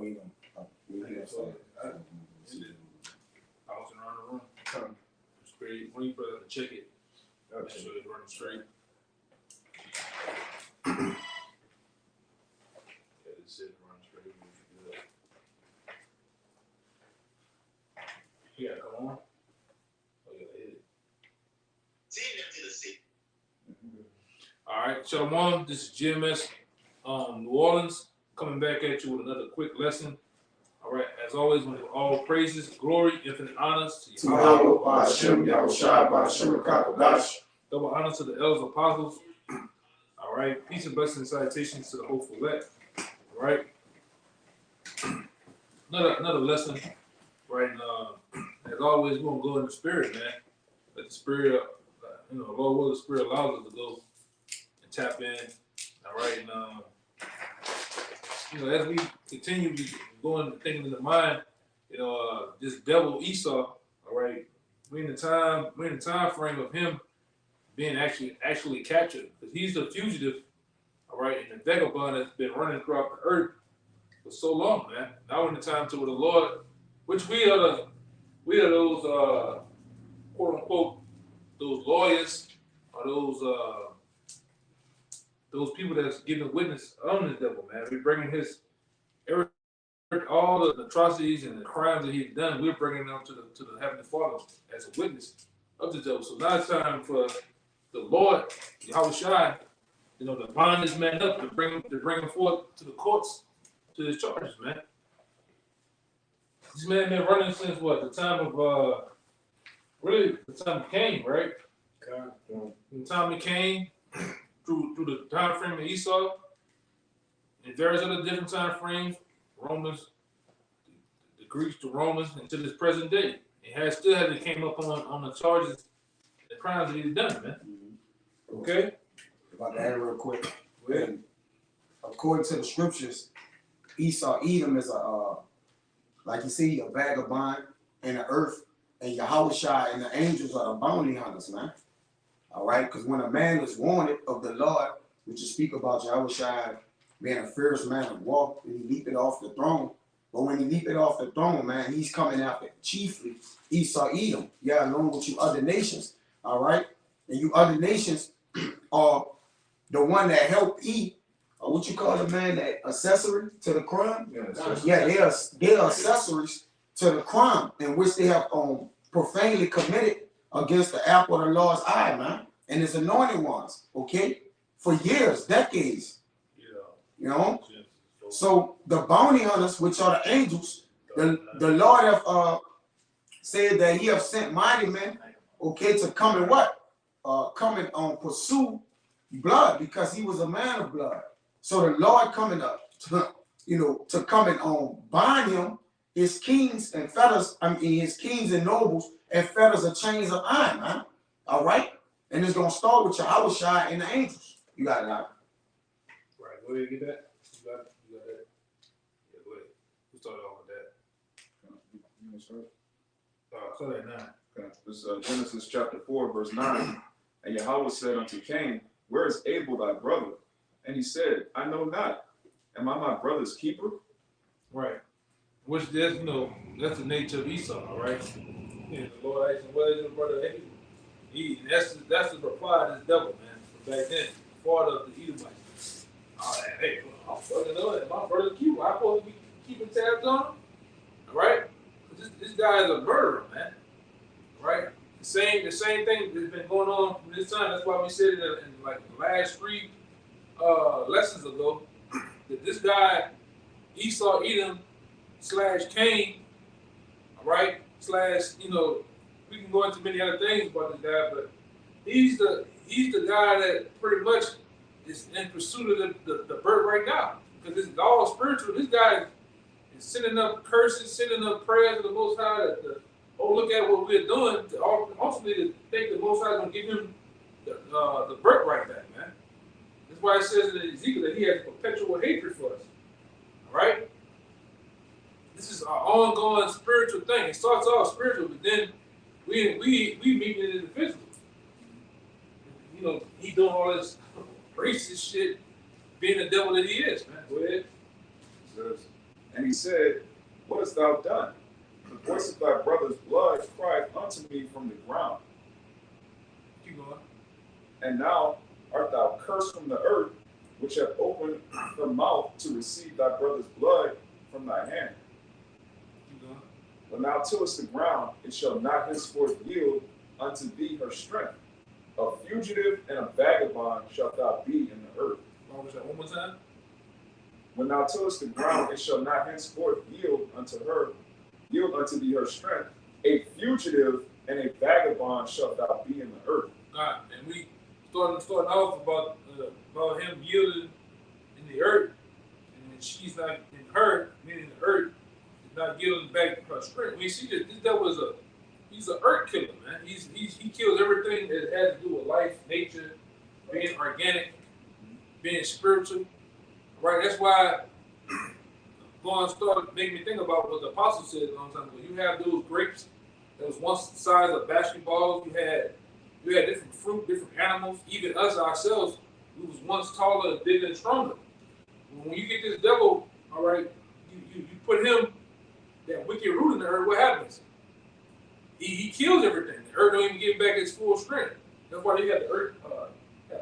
Oh, you know. Bouncing around the room. It's great. When you put it, check it. Make sure it's running straight. Yeah, this is running straight. You gotta come on. Oh, you gotta hit it. All right, Shalom. This is GMS New Orleans coming back at you with another quick lesson. All right, as always, we give all praises, glory, infinite honors to Yahweh, Hashem, Yahushua, Hashem, Kadosh. double honor to the elders apostles. All right, peace and blessings and salutations to the hopeful elect. All right, another lesson. Right, as always, we're gonna go in the spirit, man. Let the spirit, Lord, will the spirit allows us to go and tap in. All right, and as we continue going thinking in the mind, this devil Esau. All right, we're in the time frame of him being actually captured, because he's the fugitive. All right, and the vagabond that's been running throughout the earth for so long, man. Now in the time to the Lord, which we are those quote unquote those lawyers, or those people that's giving witness on the devil, man. We're bringing all the atrocities and the crimes that he's done. We're bringing them to the Heavenly Father as a witness of the devil. So now it's time for the Lord, Yahushua, to bind this man up, to bring him forth to the courts, to his charges, man. This man been running since what? The time of the time of Cain, right? From the time of Cain through the time frame of Esau, and various other different time frames, Romans, the Greeks, the Romans, until this present day. It still hasn't came up on the charges, the crimes that he's done, man. Okay? About to add real quick. When, according to the scriptures, Esau, Edom is like you see, a vagabond in the earth, and Yahushua and the angels are the bounty hunters, man. All right? Because when a man is wanted of the Lord, which you speak about Yahushua being a fierce man of war, and he leaped off the throne. But when he leaped off the throne, man, he's coming after chiefly Esau, Edom. Yeah, along with you other nations. All right? And you other nations are the one that helped eat, or what you call the man, that accessory to the crime? Yeah, they are accessories to the crime in which they have profanely committed against the apple of the Lord's eye, man, and his anointed ones, okay? For years, decades. So the bounty hunters, which are the angels, the Lord have said that he have sent mighty men, okay, to come and what? Come and pursue blood, because he was a man of blood. So the Lord coming up to come and bind him, his kings and fetters, his kings and nobles and fetters of chains of iron, man. All right? And it's gonna start with Yahushua and the angels. You got it out. Right, go ahead and get that. You got that? Yeah, go ahead. We'll start off with that. You want to start? Start at 9. Okay. This is Genesis chapter 4, verse 9. And Yahweh said unto Cain, where is Abel thy brother? And he said, I know not. Am I my brother's keeper? Right. Which that's that's the nature of Esau, all right? And the Lord asked him, what is your brother Abel? That's the reply to this devil, man. From back then, part of the Edomites. Hey, I'm fucking know that my brother's keeper. I'm supposed to be keeping tabs on him, all right? This guy is a murderer, man. All right? The same thing that's been going on from this time. That's why we said it in like the last 3 lessons ago, that this guy, Esau, Edom / Cain, all right, / we can go into many other things about this guy, but he's the guy that pretty much is in pursuit of the birth right now, because it's all spiritual. This guy is sending up curses, sending up prayers to the Most High. Look at what we're doing. Ultimately, to think the Most High is going to give him the birth right back, man. That's why it says in Ezekiel that he has perpetual hatred for us. All right? This is our ongoing spiritual thing. It starts off spiritual, but then we meet it in the physical. He doing all this racist shit, being the devil that he is, man. Go ahead. It says, And he said, What hast thou done? The voice of thy brother's blood cried unto me from the ground. Keep going. And now art thou cursed from the earth, which hath opened her mouth to receive thy brother's blood from thy hand. Keep going. When thou tillest the ground, it shall not henceforth yield unto thee her strength. A fugitive and a vagabond shalt thou be in the earth. What was that? One more time. When thou tillest the ground, it shall not henceforth yield unto thee her strength. A fugitive and a vagabond shalt thou be in the earth. God, and we starting off about him yielding in the earth, and when she's not in her, meaning the earth is not yielding back her strength. We see that this devil he's an earth killer, man. He kills everything that has to do with life, nature, being organic, being spiritual. Right? That's why going started making me think about what the apostle said a long time ago. You have those grapes that was once the size of basketballs. You had different fruit, different animals. Even us ourselves, we was once taller, bigger, and stronger. When you get this devil, all right, you put him that wicked root in the earth. What happens? He kills everything. The earth don't even get back its full strength. That's why you got the earth,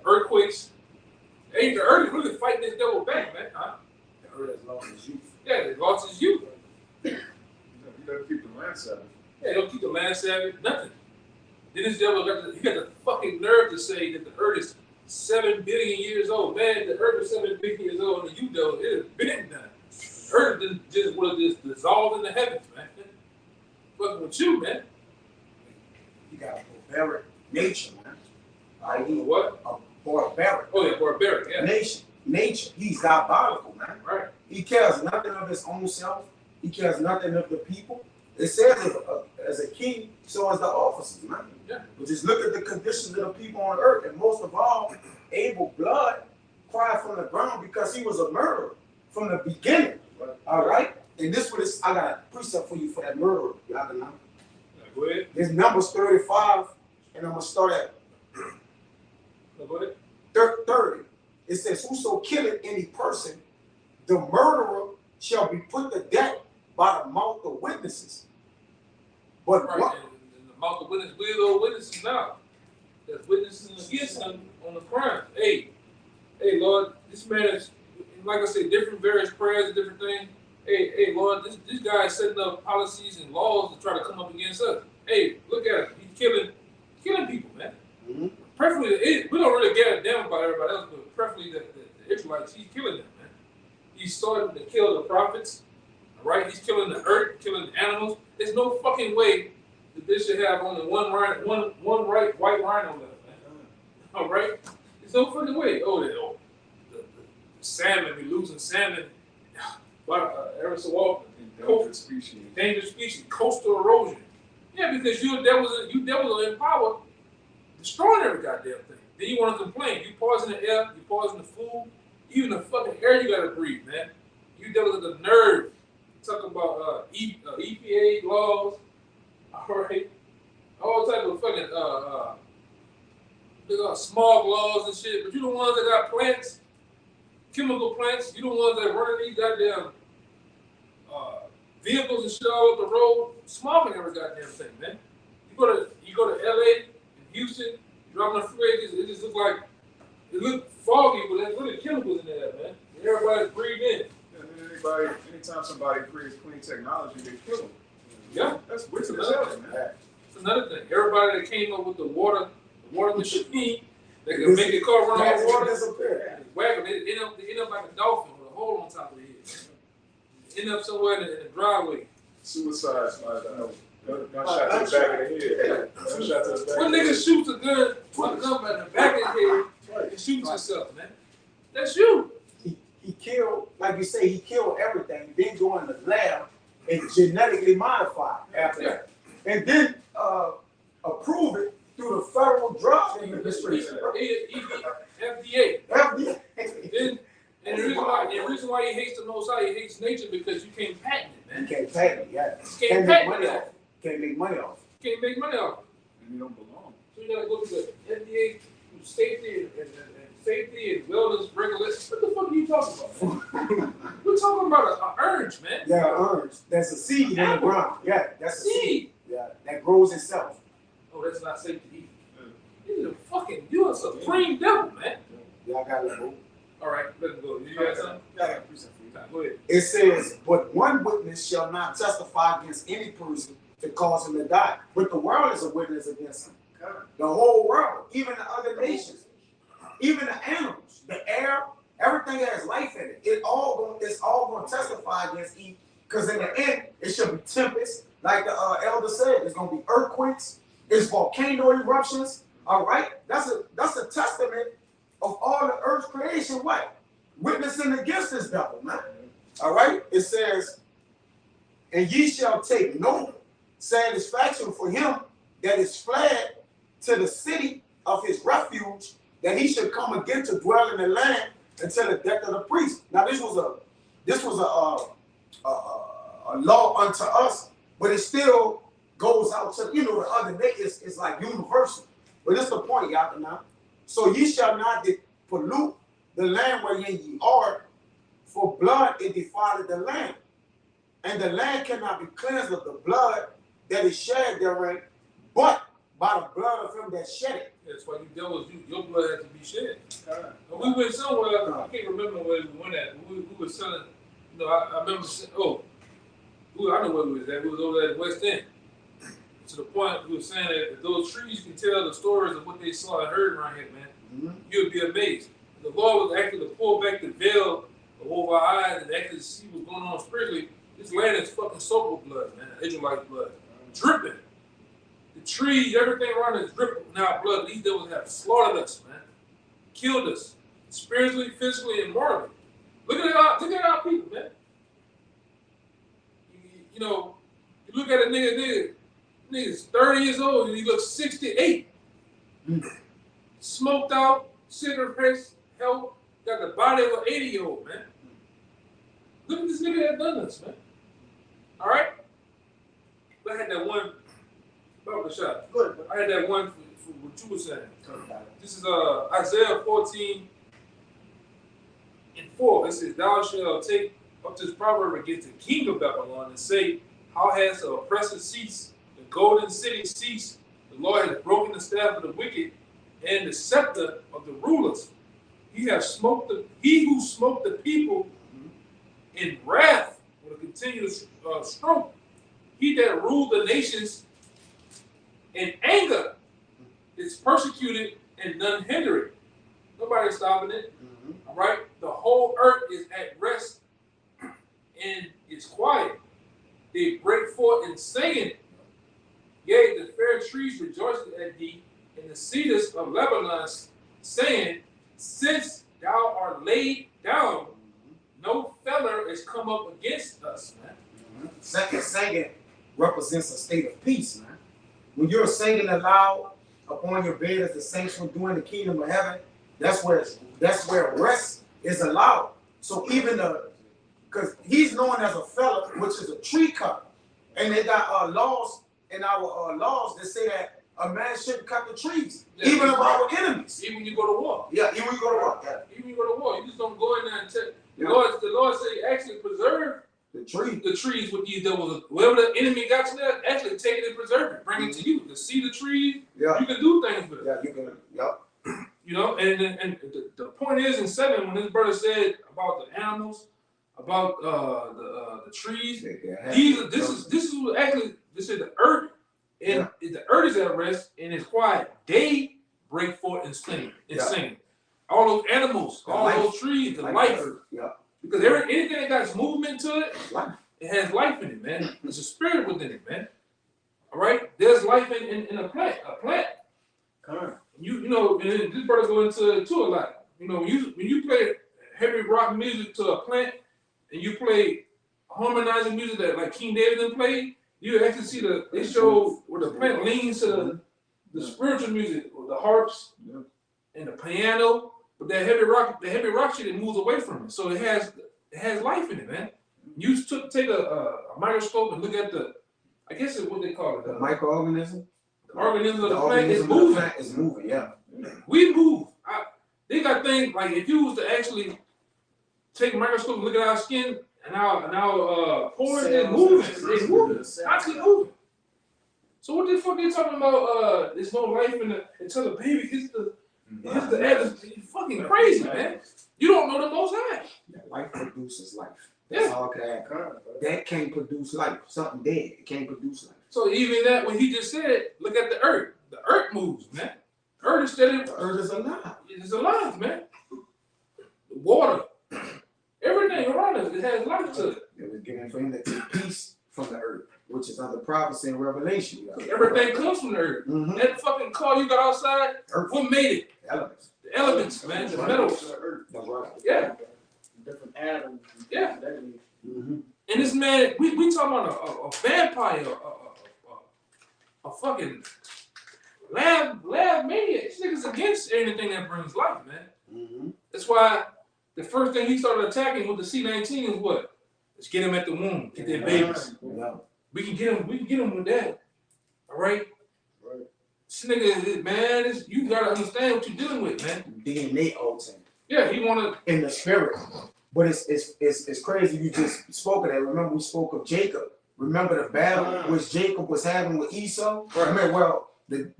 earthquakes. Hey, the earth is really fighting this devil back, man. Huh? The earth has lost its youth. Yeah, it lost its youth. You gotta keep the land Sabbath. Yeah, don't keep the land Sabbath, nothing. Then this devil got the fucking nerve to say that the earth is 7 billion years old. Man, the earth is 7 billion years old, and you know it has been done. The earth just would have just dissolved in the heavens, man. Fucking with you, man. You got a barbaric nature, man. You know what? A barbaric Oh, yeah, barbaric, yeah. nature. He's diabolical, man. Right. He cares nothing of his own self. He cares nothing of the people. It says as a king, so as the officers, man. Yeah. But just look at the conditions of the people on earth. And most of all, Abel's blood cried from the ground because he was a murderer from the beginning. All right? And this was, I got a precept for you for that murderer. Y'all can know. Go ahead. It's Numbers 35, and I'm going to start at Go ahead. 30. It says, whoso killeth any person, the murderer shall be put to death by the mouth of witnesses. But Right. what? And the mouth of witnesses, we are witnesses now. There's witnesses against him on the crime. Hey, Lord, this man is, like I said, different various prayers and different things. Hey, Lord, this guy is setting up policies and laws to try to come up against us. Hey, look at him. He's killing people, man. Mm-hmm. Preferably, we don't really get a damn about everybody else, but preferably the Israelites, he's killing them, man. He's starting to kill the prophets, all right? He's killing the earth, killing the animals. There's no fucking way that this should have only one white rhino left, man. All right? There's no fucking way. The salmon, we're losing salmon. Ever so often. Endangered species. Dangerous species, coastal erosion. Yeah, because you devils are in power, destroying every goddamn thing. Then you want to complain. You poison the air, you poison the food, even the fucking air you gotta breathe, man. You devils are the nerve. Talk about EPA laws, all right, all type of fucking smog laws and shit. But you the ones that got plants, chemical plants. You the ones that running these goddamn vehicles and shit all over the road, smogging every goddamn thing, man. You go to LA and Houston, you drive on the freeway, it just looks like it look foggy, but there's really chemicals in there, man. And everybody's breathing in. Anytime somebody creates clean technology, they kill them. Yeah, That's wicked as hell, man. That's another thing. Everybody that came up with the water machine that can make the car run on water, wagon, they end up like a dolphin with a hole on top of their head. End up somewhere in the driveway. Suicide, gunshot to the back of the head. Gunshot to the back One of the nigga head. shoots a gun, put a gun in the back of his head, and shoots himself, man. That's you. He killed, like you say, he killed everything, then go in the lab and genetically modify after that. And then approve it through the Federal Drug Administration. FDA. FDA. And the reason why he hates the Most High, he hates nature because you can't patent it, You man. can't patent it, yeah. You Can't can't make patent money it. off. Can't make money off. You can't make money off it. And you don't belong. So you gotta go to the FDA safety and wellness regulations. What the fuck are you talking about, man? We're talking talking about an orange, man. Yeah, orange. That's a seed in the Apple. ground. Yeah, that's a seed. Seed. Yeah, that grows itself. Oh, that's not safe to eat. You a supreme devil, man. Yeah, I got it, bro. All right, let him go. You got something? Yeah. Go ahead. It says, but one witness shall not testify against any person to cause him to die. But the world is a witness against him. The whole world, even the other nations, even the animals, the air, everything that has life in it. It's all going to testify against Eve. Because in the end, it should be tempests, like the elder said. It's going to be earthquakes. It's volcano eruptions. All right, that's a testament of all the earth's creation. What? Witnessing against this devil, man. All right, it says, and ye shall take no satisfaction for him that is fled to the city of his refuge, that he should come again to dwell in the land until the death of the priest. Now this was a law unto us, but it still goes out to the other nations. It's like universal. But it's the point, y'all know. So ye shall not pollute the land wherein ye are, for blood it defileth the land, and the land cannot be cleansed of the blood that is shed therein, but by the blood of him that shed it. That's why you devils, your blood has to be shed. We went somewhere, I can't remember where we went at. We were selling, I remember, I know where we was at. We was over there at West End. To the point we were saying that if those trees can tell the stories of what they saw and heard around here, man, you'd be amazed. The Lord was actually to pull back the veil over our eyes and actually see what's going on spiritually. This land is fucking soaked with blood, man. Israelite blood. Dripping. The trees, everything around it is dripping with our blood. These devils have slaughtered us, man. Killed us. Spiritually, physically, and morally. Look at our people, man. You look at a nigga's 30 years old and he looks 68. Smoked out, cigarette face, health, got the body of an 80-year-old, man. Look at this nigga that done this, man. All right? I had that one, about the shot. Good. I had that one for what you were saying. This is Isaiah 14:4. It says, thou shalt take up this proverb against the king of Babylon and say, how has the oppressor ceased? The golden city ceased. The Lord has broken the staff of the wicked and the scepter of the rulers. He who smoked the people in wrath with a continuous stroke. He that ruled the nations in anger is persecuted and none hinder it. Nobody's stopping it. All right? The whole earth is at rest and is quiet. They break forth in singing. Yea, the fair trees rejoice at thee, and the cedars of Lebanon, saying, since thou art laid down, no feller is come up against us, man. Singing represents a state of peace, man. When you're singing aloud upon your bed as the saints will do in the kingdom of heaven, that's where rest is allowed. So even because he's known as a fella, which is a tree cutter, and they got laws in our laws that say that a man shouldn't cut the trees, even of our enemies. Even when you go to war. Yeah, even when you go to war. Yeah. Even when you go to war, you just don't go in there and check. The Lord said, actually preserve the trees with these devils. Wherever the enemy got you there, actually take it and preserve it. Bring it to you. To see the trees, you can do things with it. Yeah, you can. Yep. And the point is in 7, when this brother said about the animals, about the trees, this is what actually this is the earth, and the earth is at rest and it's quiet. They break forth and sing singing. All those animals, those trees, the life. Yeah. Because anything that got movement to it, it has life in it, man. There's a spirit within it, man. All right, there's life in a plant. Correct. And this brother go into it too a lot. When you play heavy rock music to a plant, and you play harmonizing music that like King David then played, you actually see they show where the plant leans to the spiritual music, or the harps and the piano, but the heavy rock shit, it moves away from it. So it has life in it, man. You take a microscope and look at I guess it's what they call it. The microorganism. The organism of the plant is moving. The plant is moving, yeah. We move. They got things like if you was to actually take a microscope and look at our skin And now porn is moving. They moving. Constantly moving. So what the fuck they talking about? There's no life until the baby hits the It's fucking crazy, man. You don't know the Most High. Yeah, life produces life. That's all I can add. That can't produce life. Something dead. It can't produce life. So even that, when he just said, look at the earth. The earth moves, man. The earth is steady. The earth is alive. It is alive, man. The water, everything around us, it has life to it. It was given for him to take peace from the earth, which is under prophecy and revelation. Everything comes from the earth. Mm-hmm. That fucking car you got outside, Earth. what made it? Elements. The elements, man. The metals. That's right. Yeah. Different atoms. Yeah. Mm-hmm. And this man, we talking about a vampire, a fucking lab maniac. This nigga's against anything that brings life, man. Mm-hmm. That's why the first thing he started attacking with the C-19 is what? Let's get him at the womb, get their babies. Yeah. We can get him with that. All right? Right. This nigga, man, you gotta understand what you're dealing with, man. DNA altered Yeah, he wanna. in the spirit. But it's crazy you just spoke of that. Remember we spoke of Jacob. Remember the battle which Jacob was having with Esau? Right. Remember, the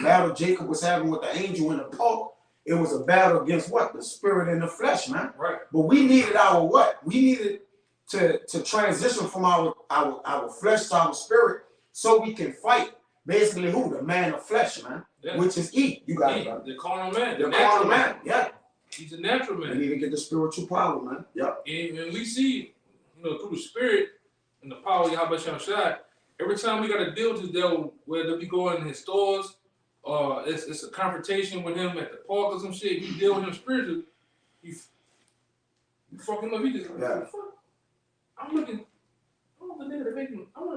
battle Jacob was having with the angel in the park, it was a battle against what? The spirit and the flesh, man. Right. But we needed our what? We needed to transition from our flesh to our spirit so we can fight. Basically who? The man of flesh, man. Yeah. Which is Eve. You got it, brother. The carnal man. The natural carnal man. Yeah. He's a natural We man. need to get the spiritual power, man. Yep. And we see, through the spirit and the power of Yahweh Shai, every time we got to deal with this devil, whether we go in his stores or it's a confrontation with him at the park or some shit, you deal with him spiritually, you fuck him up. He just like, Yeah. what the fuck? I want to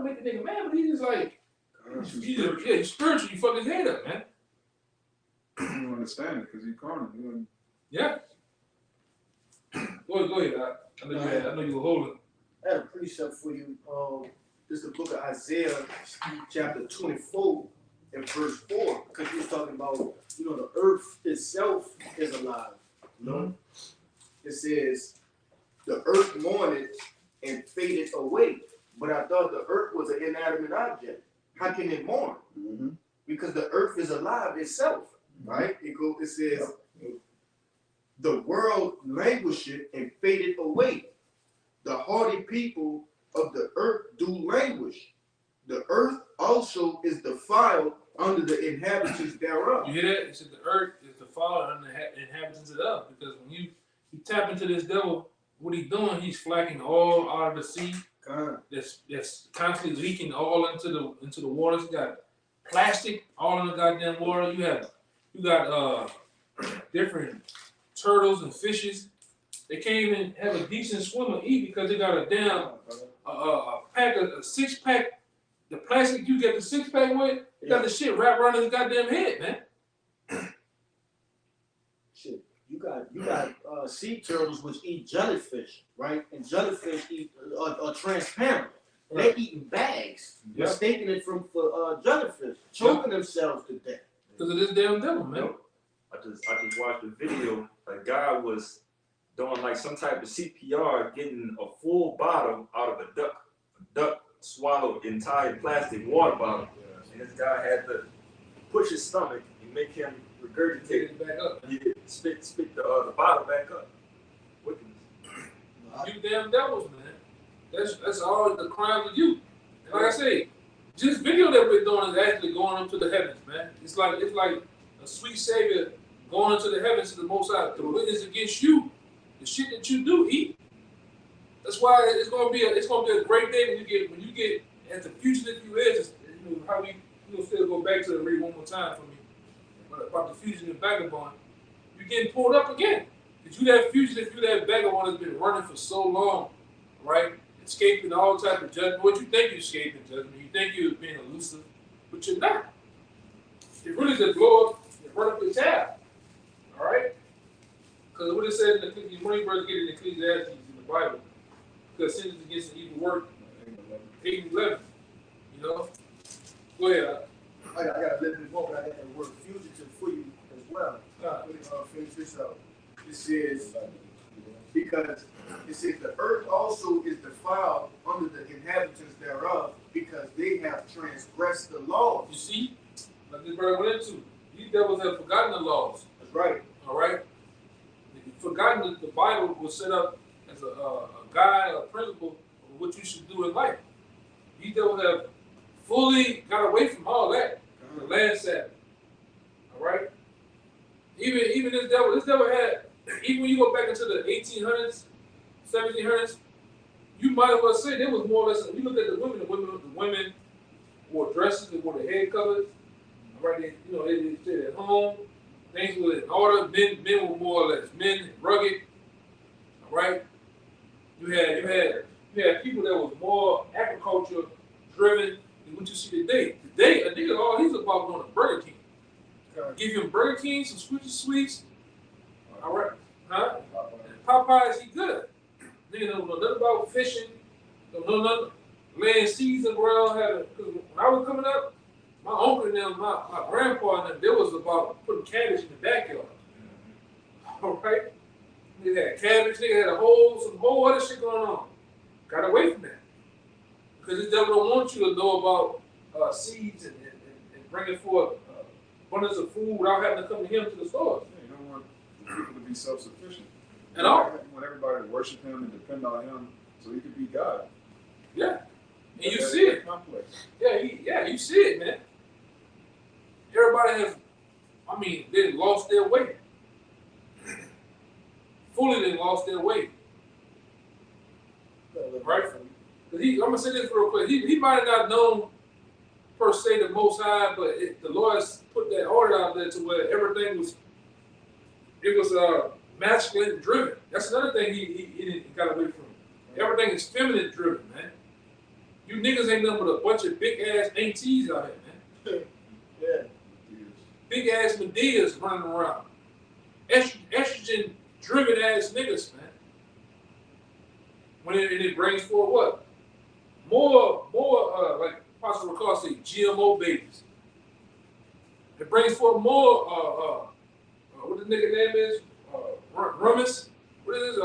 make the nigga mad, but he's just like, he's spiritual. You fuck his head up, man. You don't understand it because you carnal. Yeah. Go ahead. I know you were holding. I had a precept for you. This is the book of Isaiah, chapter 24 and verse 4, because he was talking about, the earth itself is alive. It says, the earth mourned and faded away. But I thought the earth was an inanimate object. How can it mourn? Mm-hmm. Because the earth is alive itself, right? It says, the world languished and faded away. The hardy people of the earth do languish. The earth also is defiled under the inhabitants thereof. You hear that? It said the earth is defiled under the inhabitants thereof. Because when you tap into this devil, what he's doing, he's flacking all out of the sea. That's constantly leaking all into the waters. You got plastic all in the goddamn water. You got different turtles and fishes. They can't even have a decent swim or eat because they got a damn pack of a 6-pack. The plastic you get the 6-pack with, you got the shit wrapped around his goddamn head, man. Shit, you got sea turtles which eat jellyfish, right? And jellyfish are transparent. They're eating bags, mistaking it for jellyfish, choking themselves to death. Because of this damn devil, man. I just watched a video. A guy was doing like some type of CPR, getting a full bottle out of a duck. A duck swallowed entire plastic water bottle, and this guy had to push his stomach and make him regurgitate Take it back up. He did spit the bottle back up. Wickedness. You damn devils, man. That's all the crimes of you. And like I say, this video that we're doing is actually going up to the heavens, man. It's like a sweet savior going into the heavens to the Most High to witness against you the shit that you do eat. That's why it's gonna be a great day when you get as the fugitive you is. How we still go back to the read one more time for me about the fugitive vagabond. You're getting pulled up again. Because you that fugitive, you that vagabond has been running for so long, right? Escaping all type of judgment. What you think you're escaping judgment? You think you're being elusive, but you're not. It really just blow up and run up the tab. All right? Because what it says in the money brothers get in Ecclesiastes in the Bible, because sin is against the evil work. 8 and 11. Go ahead. I got a little bit more, but I got the word fugitive for you as well. Let me finish this up. It says, Because it says the earth also is defiled under the inhabitants thereof, because they have transgressed the laws. You see, like this brother went into, these devils have forgotten the laws. That's right. All right, they've forgotten that the Bible was set up as a guide, a principle of what you should do in life. These devils have fully got away from all that. The last Sabbath. All right. Even this devil had. Even when you go back into the 1800s, 1700s, you might as well say there was more or less. You look at the women wore dresses, they wore their head covers. All right, they stayed at home. Things were in order. Men were more or less rugged. All right. You had people that was more agriculture driven than what you see today. Today, a nigga, all he's about going to Burger King. Give him Burger King, some sweets. All right, huh? And Popeyes, he good. Nigga don't know nothing about fishing. Don't know nothing. Laying seeds around. Because when I was coming up, my uncle and them, my grandpa and them, they was about putting cabbage in the backyard. All right? They had cabbage, they had some whole other shit going on. Got away from that. Because this devil don't want you to know about seeds and bringing forth abundance of food without having to come to him to the stores. Yeah, you don't want people to be self-sufficient. And all. You want everybody to worship him and depend on him so he can be God. Yeah. And you see it. Complex. Yeah, you see it, man. Everybody they lost their way. Fully they lost their way. Right? I'm going to say this real quick. He might have not known per se the Most High, but the Lord put that order out there to where everything was masculine driven. That's another thing he got away from. Everything is feminine driven, man. You niggas ain't nothing but a bunch of big ass aunties out here, man. Yeah. Big ass Medeas running around. Estrogen driven ass niggas, man. When it brings forth what? More like Pastor McCall say, GMO babies. It brings forth more what the nigga name is? Remus. What is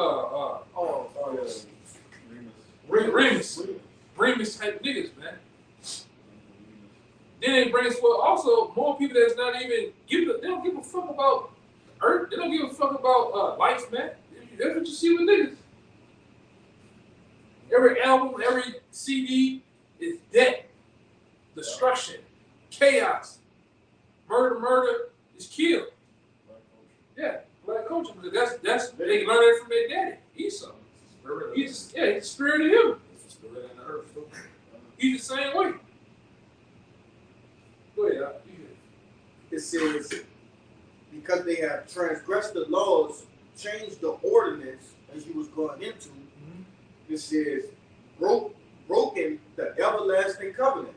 this? Remus type niggas, man. Then it brings forth also more people that's not even they don't give a fuck about earth. They don't give a fuck about life, man. That's what you see with niggas. Every album, every CD is death, destruction, chaos, murder is killed. Yeah, black culture. Because that's they learned it from their daddy, Esau. He's the spirit of him. He's the same way. Go ahead. It says, because they have transgressed the laws, changed the ordinance, as you was going into, it says, broken the everlasting covenant.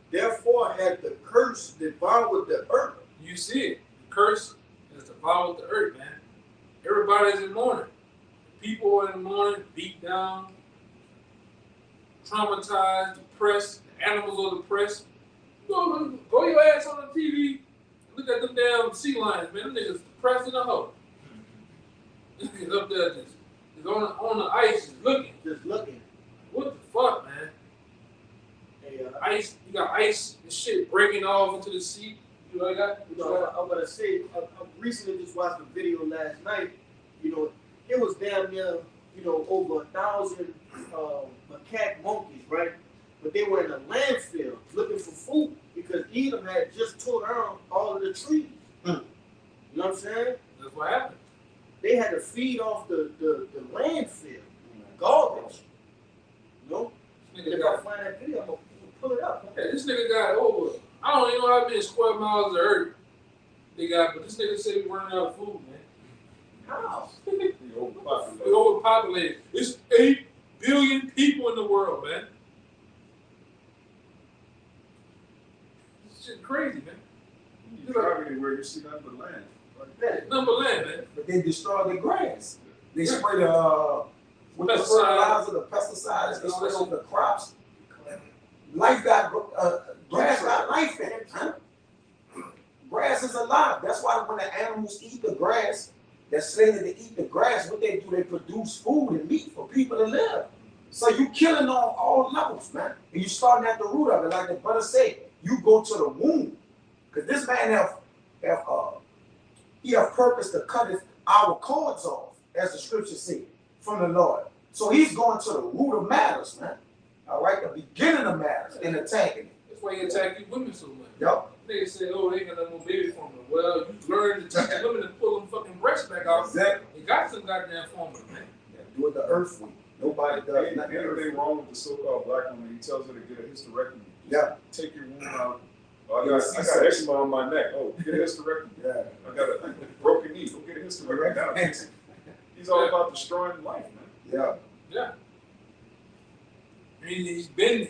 Therefore had the curse devoured the earth. You see it. The curse has devoured the earth, man. Everybody's in mourning. People are in mourning, beat down, traumatized, depressed. The animals are depressed. Go your ass on the TV. Look at them damn sea lions, man. Them niggas depressed in the hole. Niggas up there just on the ice, just looking. What the fuck, man? Hey, ice. You got ice and shit breaking off into the sea. You know what I got? I'm gonna say, I recently just watched a video last night. It was damn near, over 1,000 macaque monkeys, right? But they were in a landfill looking for food because Edom had just tore down all of the trees. You know what I'm saying? That's what happened. They had to feed off the landfill, garbage. If I find that video, I'm gonna pull it up. Yeah, this nigga got over. I don't even know how many square miles of earth they got, but this nigga said we running out of food, man. How? We overpopulated. It's 8 billion people in the world, man. This shit crazy, man. You drive anywhere, you see nothing but land. Number land, man. But they destroy the grass. They spray the fertilizer, the pesticides. They spray over the crops. Life got grass got life in it. Huh? Grass is alive. That's why when the animals eat the grass, that's slated to eat the grass, what they do, they produce food and meat for people to live. So you killing on all levels, man. And you starting at the root of it, like the brother said. You go to the womb, because this man have purpose to cut our cords off, as the scripture said, from the Lord. So he's going to the root of matters, man. All right, the beginning of matters and attacking it. That's why you attack these women so much. Yep. Niggas say, oh, they ain't got no more baby formula. Well, you learn to teach the women to pull them fucking breasts back out. Exactly. They got some goddamn formula, man. Yeah, do it the earth way. Nobody does Ain't nothing. anything wrong with the so-called black woman. He tells her to get a hysterectomy. Yeah. Take your womb out. Oh, I got eczema on my neck. Oh, get a hysterectomy. Yeah. I got a broken knee. Go get a hysterectomy. He's all about destroying life, man. Yeah. Yeah. I mean, he's been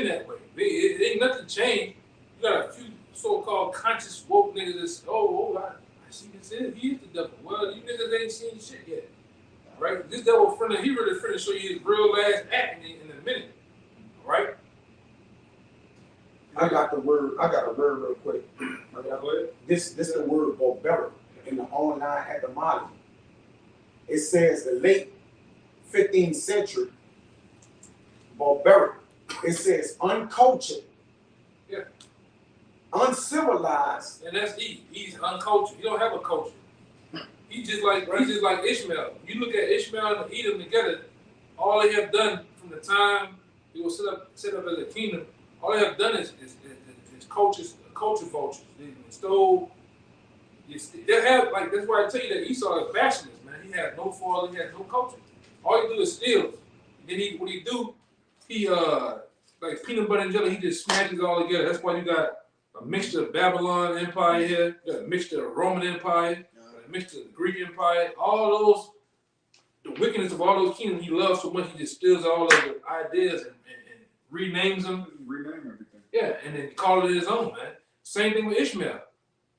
that way. It ain't nothing changed. You got a few so-called conscious woke niggas that's, I see this is, he is the devil. Well, you niggas ain't seen shit yet. Right? This devil friend, he really finna show you his real last act in a minute. Right? I got a word real quick. This the word barbaric in the online etymology. It says the late 15th century barbaric. It says uncultured. Yeah. Uncivilized. And that's he. He's uncultured. He don't have a culture. He's just like Ishmael. You look at Ishmael and Edom together, all they have done from the time he was set up as a kingdom, all they have done is culture vultures. They stole. They have, like, that's why I tell you that Esau is bachelorless, man. He has no father, he has no culture. All he do is steal. Then what he do, like peanut butter and jelly, he just smashes it all together. That's why you got a mixture of Babylon Empire here, you got a mixture of Roman Empire, a mixture of the Greek Empire, all those, the wickedness of all those kingdoms he loves so much, he just steals all of the ideas and renames them. Rename everything. Yeah, and then call it his own, man. Same thing with Ishmael.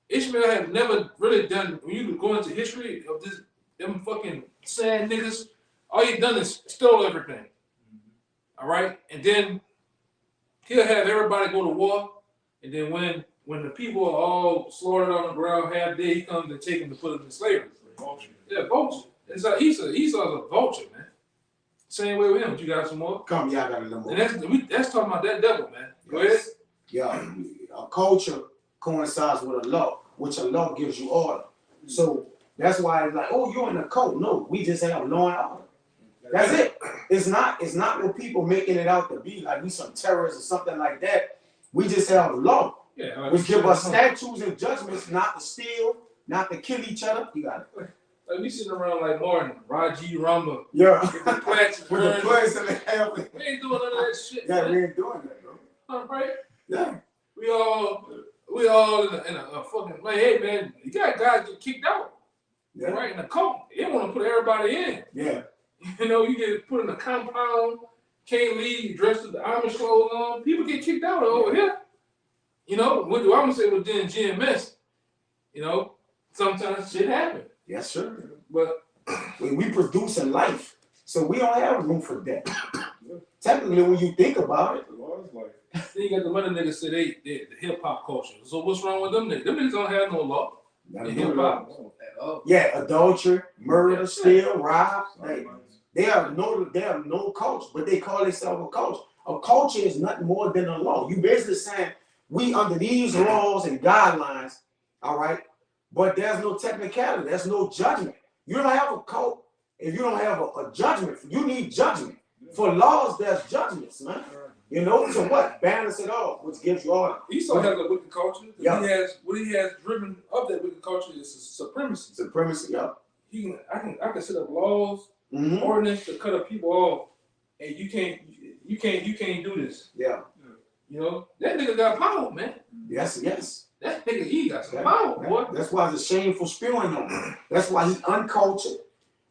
Ishmael have never really done, when you go into history of them fucking sad niggas, all he done is stole everything. All right? And then he'll have everybody go to war, and then when the people are all slaughtered on the ground half dead, he comes and take them to put them in slavery. Vulture. Yeah, vulture. It's like Esau's a vulture, man. Same way with him. You got some more? Come, y'all got a little more. And that's talking about that devil, man. Go ahead. Yeah, a culture coincides with a law, which a law gives you order. So that's why it's like, oh, you're in a cult. No, we just have law and order. That's it. It's not what people making it out to be, like we some terrorists or something like that. We just have law. Yeah, like Which give us statutes and judgments not to steal, not to kill each other. You got it. Like we sitting around like Martin, Raji Rama, Yeah. with the plants and With the ferns. place and the family. We ain't doing none of that shit. Yeah, man. we ain't doing that, bro. Right? Yeah. We all in a fucking, like, hey man, you got guys get kicked out. Yeah. Right? In a cult. They want to put everybody in. Yeah. You know, you get put in a compound, can't leave, dressed with the Amish clothes on. People get kicked out over here. You know, what do I want to say with GMS? You know, sometimes shit happens. Yes, sir. But We produce in life, so we don't have room for that. Technically, when you think about it, The law is life. then you got the other niggas say they the hip hop culture. So what's wrong with them niggas? Them niggas don't have no law in hip hop. yeah, adultery, murder, steal, rob. They have no culture, but they call themselves a culture. A culture is nothing more than a law. You basically saying we under these laws and guidelines, all right, but there's no technicality, there's no judgment. You don't have a cult if you don't have a judgment. You need judgment. For laws, there's judgments, man. You know, so what? Balance it off, which gives you order. Esau has a wicked culture. Yeah. What he has driven of that wicked culture is supremacy. Supremacy, yeah. I can set up laws, Mm-hmm. ordinance to cut up people off, and you can't do this. Yeah. You know, that nigga got power, man. Yes. That nigga, he got some power, boy. That's why it's a shameful spewing on him. That's why he uncultured,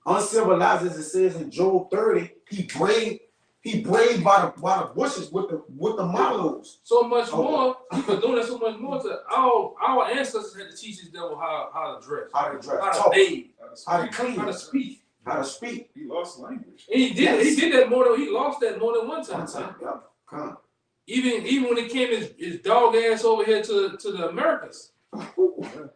uncivilized, as it says in Job 30. He braved by the bushes with the mallows. So much more, he was doing that so much more to our ancestors had to teach this devil how to dress, How to dress, how to talk, bathe, how to clean, how to speak. how to speak. He lost language. And he did that more than he lost that more than one time. Yeah, come on. Even when he came his dog ass over here to the Americas,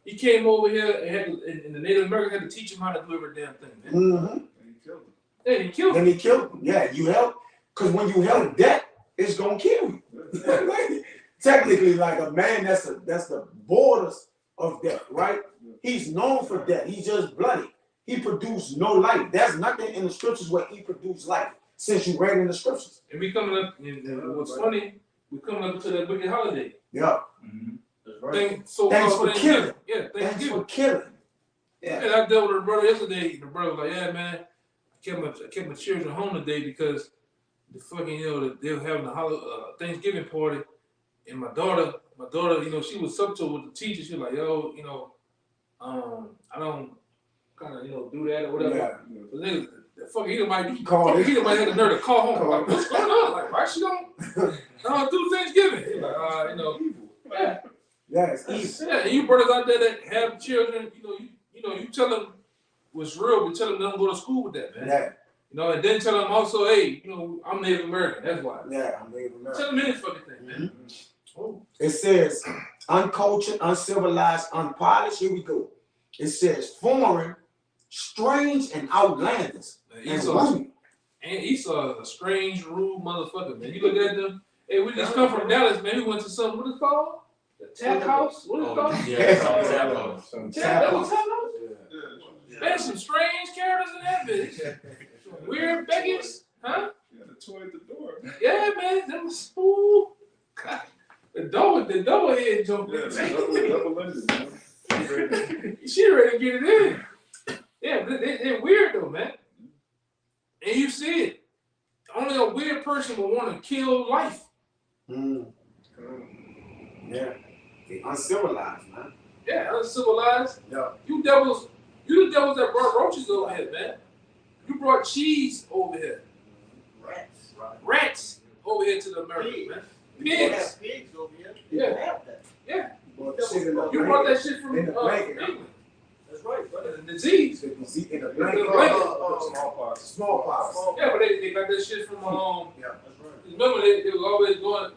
He came over here and had to, and the Native Americans had to teach him how to do every damn thing, man. Mm-hmm. And he killed him. Yeah, he killed Then him. he killed him. Yeah, you help, because when you help death, it's gonna kill you. Technically, like a man, that's the borders of death, right? He's known for death. He's just bloody. He produced no life. There's nothing in the scriptures where he produced life. Since you read in the scriptures. And we coming up, and what's funny, we coming up to that wicked holiday. Yeah. That's right. Thanks for killing. Yeah, Thanks Thanksgiving. for killing. Yeah. And I dealt with a brother yesterday. The brother was like, "Yeah, man, I kept my children home today because the fucking, they were having a Thanksgiving party, and my daughter, she was subtle with the teacher. She was like, yo, I don't kind of, do that or whatever. Yeah. But nigga, the fucking Edomite had the nerve to call home. Like, what's going on? Like, why she don't do Thanksgiving? He's like, yeah. Yeah, it's easy. Yeah, and you brothers out there that have children, you tell them what's real, but tell them don't go to school with that, man. Yeah. And then tell them also, hey, I'm Native American. That's why. Yeah, I'm Native American. Tell them any fucking thing, man. Oh. It says uncultured, uncivilized, unpolished. Here we go. It says foreign, strange, and outlandish. And rude. And Esau is a strange, rude motherfucker, man. You look at them. Hey, we just come from Dallas, man. We went to something. What is it called? The Tap House. What is it called? Yeah, Tap House. That was Tap House. There's some strange characters in that bitch. Weird beggars, huh? Yeah, the toy at the door. Yeah, man. That was spool. The double head joke. Yeah, double-ended, man. She ready to get it in. Yeah, they're weird though, man. And you see it. Only a weird person would want to kill life. Mm. Yeah. They uncivilized, man. Yeah, uncivilized. Yeah. You the devils that brought roaches over here, man. You brought cheese over here. Rats over here to the Americans, man. Pigs. Pigs over here. Yeah. Yeah. You You brought that shit from in the blanket, England. That's right, brother. The disease. in the The blanket. blanket. Smallpox. Yeah, but they got that shit from Yeah. That's right. remember they was always going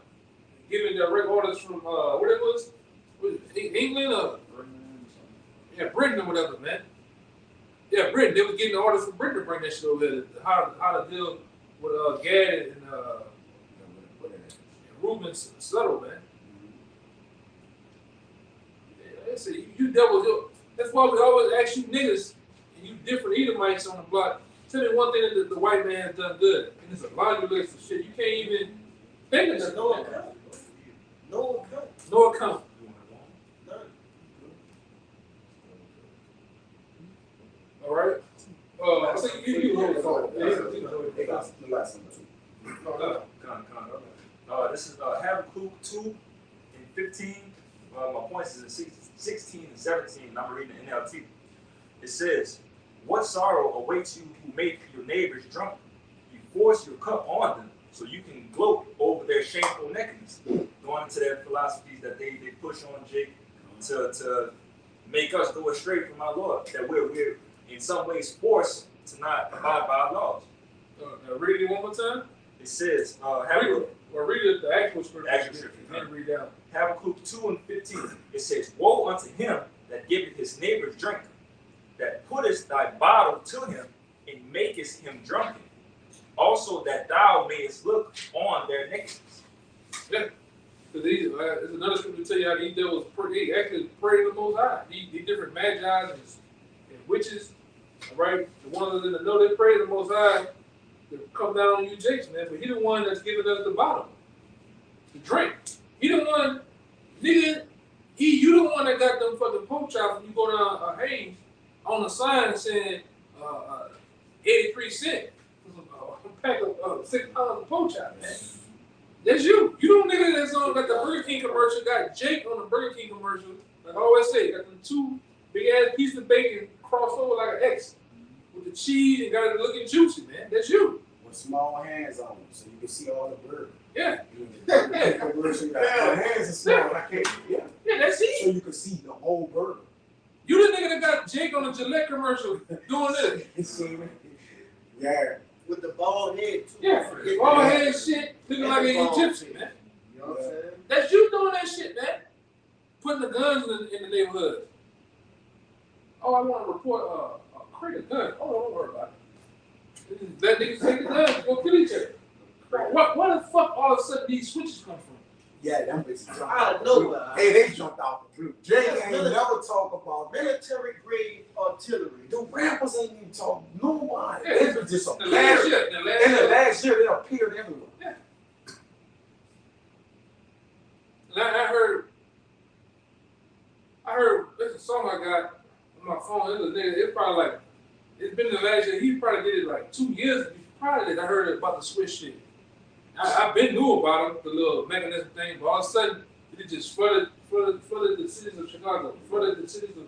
giving direct orders from what it was England or Britain or whatever, man. Yeah, Britain. They was getting orders from Britain to bring that shit over here. How to deal with Gad and Reuben Settle, man. Yeah, they say you devils. That's why we always ask you niggas and you different Edomites on the block. Tell me one thing that the white man has done good. And it's a laundry list of shit. You can't even think of There's it. no account. No account. No account. None. All right. I think you hold the phone. Yeah, you hold it. They got the last number two. This is Habakkuk 2 and 15. My points is in 16 and 17. And I'm reading the NLT. It says, "What sorrow awaits you who make your neighbors drunk? You force your cup on them so you can gloat over their shameful nakedness." Going into their philosophies that they push on Jake to make us go astray from our Lord. That we're in some ways forced to not abide by our laws. Read it one more time. It says, Read it the actual scripture. The actual scripture. Then read down. Habakkuk 2 and 15. It says, "Woe unto him that giveth his neighbor drink, that puttest thy bottle to him, and makest him drunken. Also that thou mayest look on their nakedness." Yeah. Because there's another scripture to tell you how these devils they actually pray to the Most High. These different magi's and witches, all right? The ones that know they pray to the Most High to come down on you, Jakes, man. But he the one that's giving us the bottle, the drink. He the one, nigga. You the one that got them fucking pork chops when you go down Haynes on the sign saying 83 cents for a pack of 6 pounds of pork chops, man. That's you. You don't nigga that's on got the Burger King commercial, got Jake on the Burger King commercial. Like I always say, got them 2 big ass pieces of bacon crossed over like an X with the cheese and got it looking juicy, man. That's you. With small hands on them, so you can see all the burger. Yeah. Commercial, my hands are small. I can't. Yeah. Yeah, that's it. So you can see the whole burger. You the nigga that got Jake on the Gillette commercial doing this. You see me? Yeah. With the bald head, too. Yeah. All head shit looking like an Egyptian, man. You know what I'm saying? That's you doing that shit, man. putting the guns in the neighborhood. Oh, I want to report a crate of guns. Oh, don't worry about it. Let niggas take the guns, go kill each other. Where the fuck all of a sudden these switches come from? Yeah, them bitches jumped Out out of the blue. nowhere. Hey, they jumped out the blue. Jay Yes, ain't military- never talk about that. Military grade artillery. The rappers ain't even talk nobody. Yeah, They was just The last appeared. year, In the last year, they appeared everywhere. And I heard there's a song I got on my phone the other day. It's probably like, it's been the last year. He probably did it like 2 years prior to that. I heard about the switch shit. I've been knew about it, the little mechanism thing, but all of a sudden it just flooded the cities of Chicago, flooded the cities of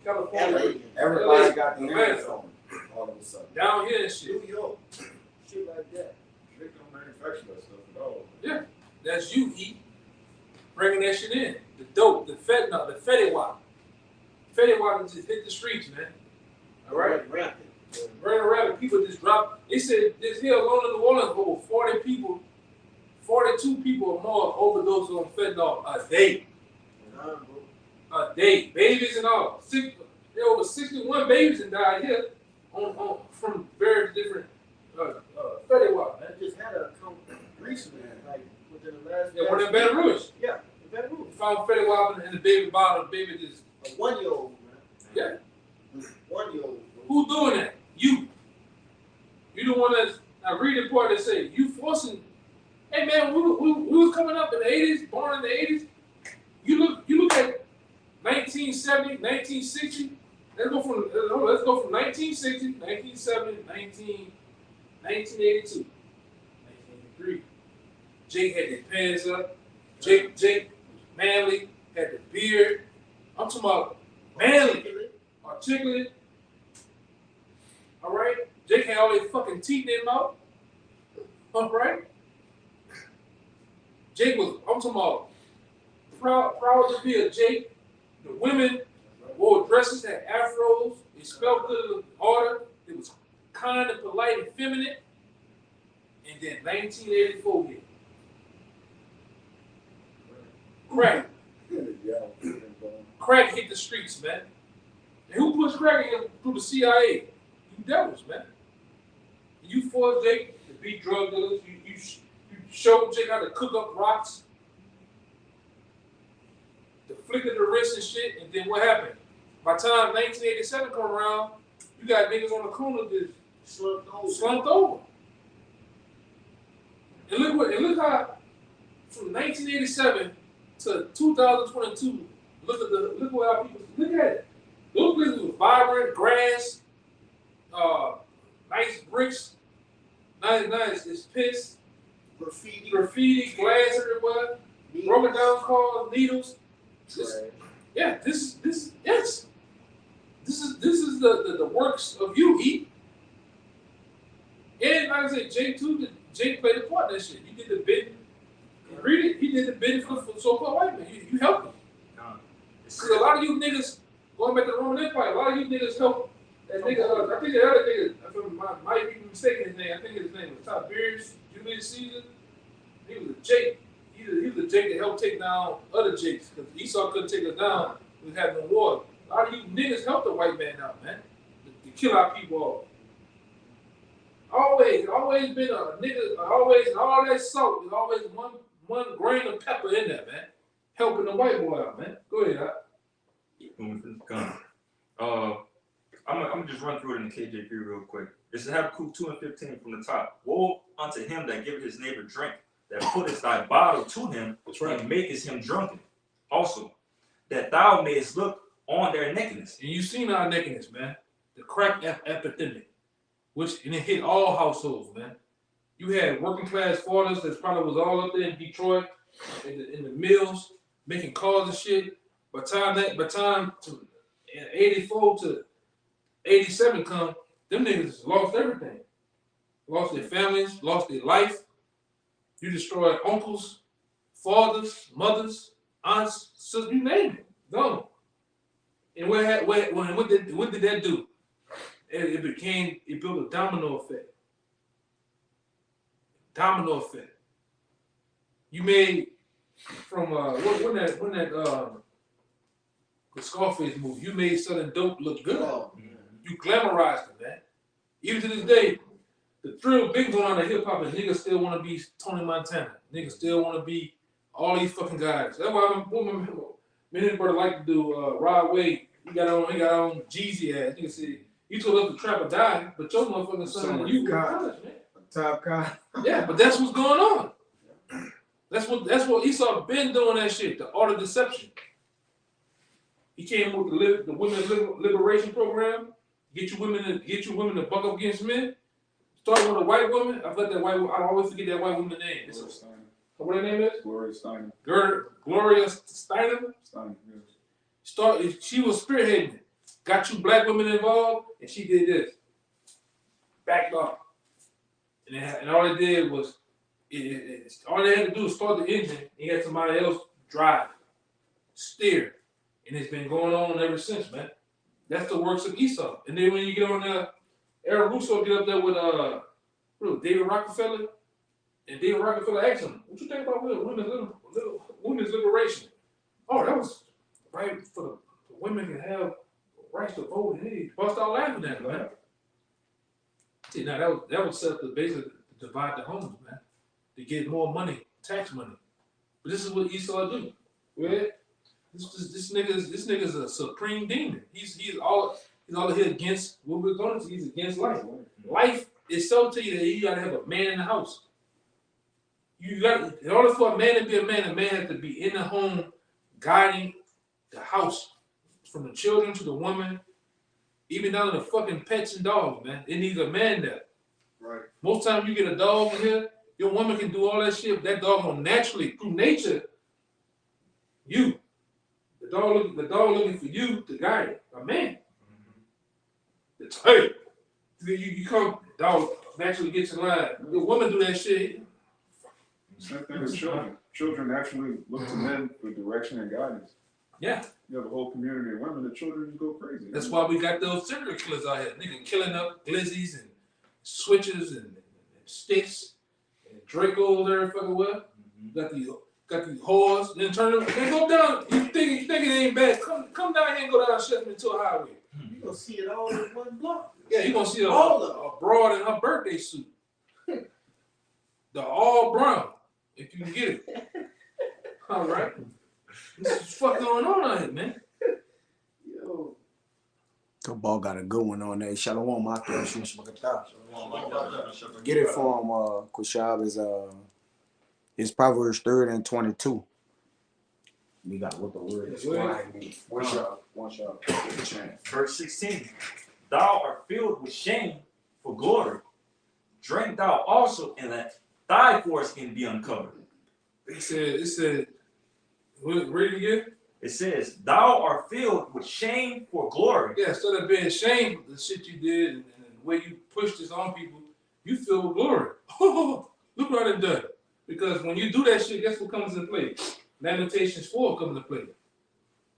California, Everybody LA, got their hands on it all of a sudden. down here and shit. New York. Shit like that. They don't manufacture that stuff at all. That's you, E. Bringing that shit in. The dope, the fentanyl, the Fetty Wap. Fetty Wap just hit the streets, man. All right? Rapping. Running around, people just dropped. They said this here alone in New Orleans, over 40 people, 42 people or more overdosed on fentanyl a day. Nah, bro. A day. Babies and all. There over 61 babies that died here from various different Fetty Wap, man. I just had a come recently, like within the last. Yeah, one in Baton Rouge. Yeah, in Baton Rouge. Found Fetty Wap in the baby bottle. The baby just, A 1-year-old, man. yeah. 1-year-old. Who doing that? You. You the one that's, I read the part that say, you forcing, hey man, we was coming up in the 80s, born in the 80s. You look at 1970, 1960. Let's go from 1960, 1970, 1982, 1983. Jake had his pants up. Jake Manley had the beard. I'm talking about manly, articulate. All right? Jake had all their fucking teeth in his mouth. All right? Jake was, I'm talking about proud to be a Jake. The women wore dresses, had afros. They spelled good in order. It was kind and polite and feminine. And then 1984 hit. Crack. Crack hit the streets, man. And who pushed crack in through the CIA? You devils, man. You forced Jake to be drug dealers. You showed Jake how to cook up rocks, to flicker the wrist and shit. And then what happened? By the time 1987 come around, you got niggas on the corner just slumped over. And look how from 1987 to 2022, look what our people look at it. Those places was vibrant, grass, nice bricks, nice. It's piss, graffiti, glass everywhere, broken down cars, needles. Yeah, this is the works of you, E. And like I said, Jake too. Jake played a part in that shit. He did the bidding. Read it. He did the bidding for so-called white man. You helped him. Because a lot of you niggas, going back to the Roman Empire, a lot of you niggas helped that nigga. I think the other nigga, I might be mistaken his name. I think his name was Tiberius Julius Caesar. He was a Jake. He was a Jake that helped take down other Jakes. Because Esau couldn't take us down. We had no war. A lot of you niggas helped the white man out, man. To kill our people off. Always been a nigga, always, all that salt, there's always one grain of pepper in there, man. Helping the white boy out, man. Go ahead, I'm gonna just run through it in the KJP real quick. It's to Habakkuk 2:15 from the top. Woe unto him that giveth his neighbor drink, that putteth thy bottle to him, and makest him drunken. Also, that thou mayest look on their nakedness. And you seen our nakedness, man. The crack epidemic, and it hit all households, man. You had working class fathers that probably was all up there in Detroit, in the mills, making cars and shit. By time to 84 to 87 come, them niggas lost everything. Lost their families, lost their life. You destroyed uncles, fathers, mothers, aunts, sisters, you name it. Gone. And what did that do? It built a domino effect. Domino effect. You made from when that The Scarface movie. You made Southern dope look good. Oh, You glamorized it, man. Even to this day, the thrill big going on in hip hop is niggas still want to be Tony Montana. Niggas still want to be all these fucking guys. That's why me and his brother like to do Rod Wave. He got on Jeezy ass. Nigga said, you told us to trap or die, but your motherfucking son and you were college, man. Top guy. Yeah, but that's what's going on. That's what Esau been doing that shit. The art of deception. He came with the women's liberation program. Get you women to buck up against men. Starting with a white woman. I always forget that white woman's name. Gloria Steinem. What her name is? Gloria Steinem. Gloria Steinem. Steinem, yes. She was spearheading it. Got you black women involved, and she did this. Backed off. And all it did was, all they had to do was start the engine, and had somebody else drive, steer. And it's been going on ever since, man. That's the works of Esau. And then when you get on there, Aaron Russo get up there with David Rockefeller, and David Rockefeller asked him, what you think about women's liberation? Oh, that was right for the women to have rights to vote. And he bust out laughing at him, man. See, now that was set up to basically divide the homes, man, to get more money, tax money. But this is what Esau do. Right? This nigga's a supreme demon. He's all here against what we're going to. He's against life. Life is so to you that you gotta have a man in the house. In order for a man to be a man has to be in the home, guiding the house, from the children to the woman, even down to the fucking pets and dogs, man. It needs a man there. right. Most times you get a dog in here, your woman can do all that shit. That dog will naturally, through nature, the dog looking for you to guide it. A man. It's, hey, you come, dog naturally gets in line. The woman do that shit. Same thing with children. Children actually look to men for direction and guidance. Yeah. You have a whole community of women, the children just go crazy. That's why we got those serial killers out here. Nigga killing up glizzies and switches and sticks and Dracos every fucking well. Got these whores. Then turn them. They go down. You think it ain't bad? Come down here and go down Shepard to a highway. You gonna see it all in one block. Yeah, you gonna see a All broad in her birthday suit. The all brown, if you can get it. All right. This is fuck going on out here, man. Yo. The ball got a good one on there. Shalom, my Get it for him, Kushab is Proverbs 3 and 22. We got what the word is. One shot. Verse 16. Thou art filled with shame for glory. Drink thou also, and let thy foreskin be uncovered. It said, read it again. It says, thou art filled with shame for glory. Yeah, instead of being ashamed of the shit you did and the way you pushed this on people, you feel with glory. Look what I done. Because when you do that shit, guess what comes into play? Lamentations 4 comes into play.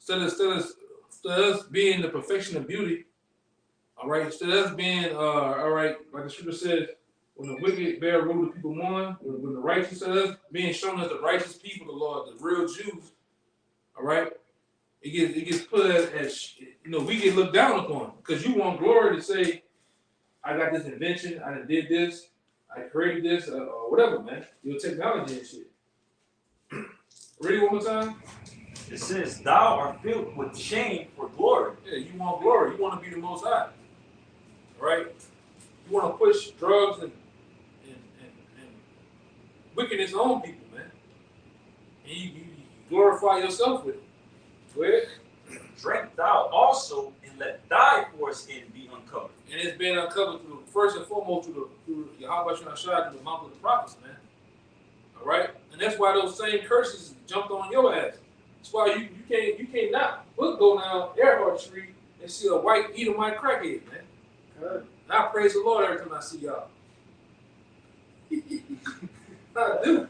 Instead of us being the perfection of beauty, all right, instead of us being, all right, like the scripture says, when the wicked bear rule, the people mourn. When the righteous, instead of us being shown as the righteous people, the Lord, the real Jews, all right, it gets put as we get looked down upon because you want glory to say, I got this invention, I did this, I created this, or whatever, man. Your technology and shit. Read it one more time. It says, thou art filled with shame for glory. Yeah, you want glory. You want to be the Most High. All right? You want to push drugs and wickedness on people, man. And you glorify yourself with it. Go ahead. Drink thou also, and let thy foreskin be uncovered. And it's been uncovered through, first and foremost, through Yahweh Shai, through the mouth of the prophets, man. All right? And that's why those same curses jumped on your ass. That's why you can't not go down Earhart Street and see a white Edomite crackhead, man. Good. And I praise the Lord every time I see y'all. I do.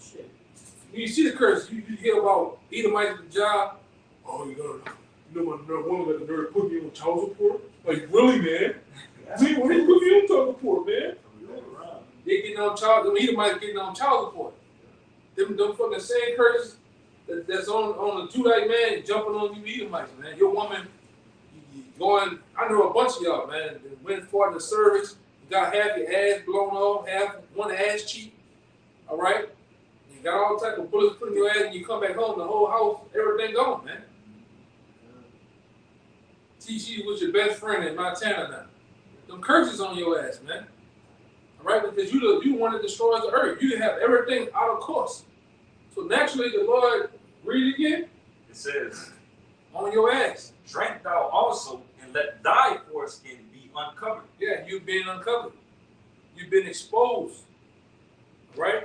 Shit. When you see the curse, you hear about Edomites at the job. Oh, my woman got the nerve to put me on child support? Like, really, man? See, why you put me on child support, man? They getting on child, them Edomites getting on child support. Them fucking same curses that's on the Judite man jumping on you Edomites, man. Your woman going, I know a bunch of y'all, man, that went for the service, you got half your ass blown off, half one ass cheek, all right? You got all type of bullets put in your ass, and you come back home, the whole house, everything gone, man. TC was your best friend in Montana now. Them curses on your ass, man. All right, because you want to destroy the earth. You didn't have everything out of course. So naturally, the Lord, read it again, It says, on your ass. drink thou also, and let thy foreskin be uncovered. Yeah, you've been uncovered. You've been exposed. All right?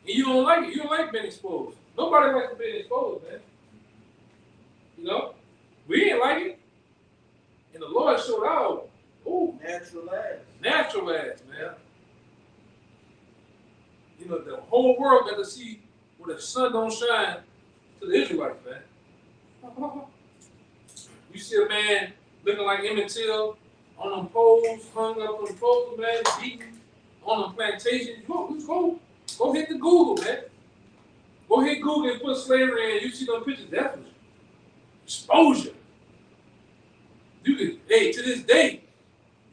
And you don't like it. You don't like being exposed. Nobody likes being exposed, man. You know? We didn't like it. And the Lord showed out. Oh, Natural ass. natural ass, man. You know, the whole world got to see where the sun don't shine to the Israelites, man. You see a man looking like Emmett Till on them poles, hung up on the poles, man, beating on them plantations. Go hit the Google, man. Go hit Google and put slavery in. You see them pictures. That was exposure. You can, hey, to this day,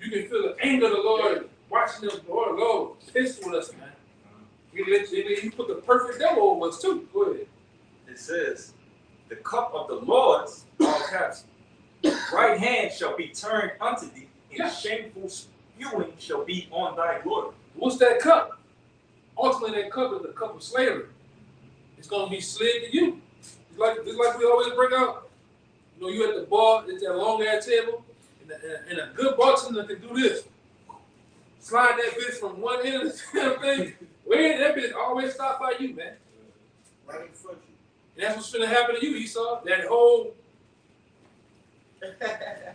you can feel the anger of the Lord watching them. Lord, pissed with us, man. He put the perfect devil over us too. Go ahead. It says, the cup of the Lord's, all caps, right hand shall be turned unto thee, and Yeah. shameful spewing shall be on thy glory. What's that cup? Ultimately, that cup is the cup of slavery. It's gonna be slid to you. It's like we always bring out. You know, you at the bar, it's that long ass table, and a good bartender can do this. Slide that bitch from one end of the damn thing. Where that bitch always stop by you, man. Right in front of you. And that's what's gonna happen to you, Esau. That whole Yeah.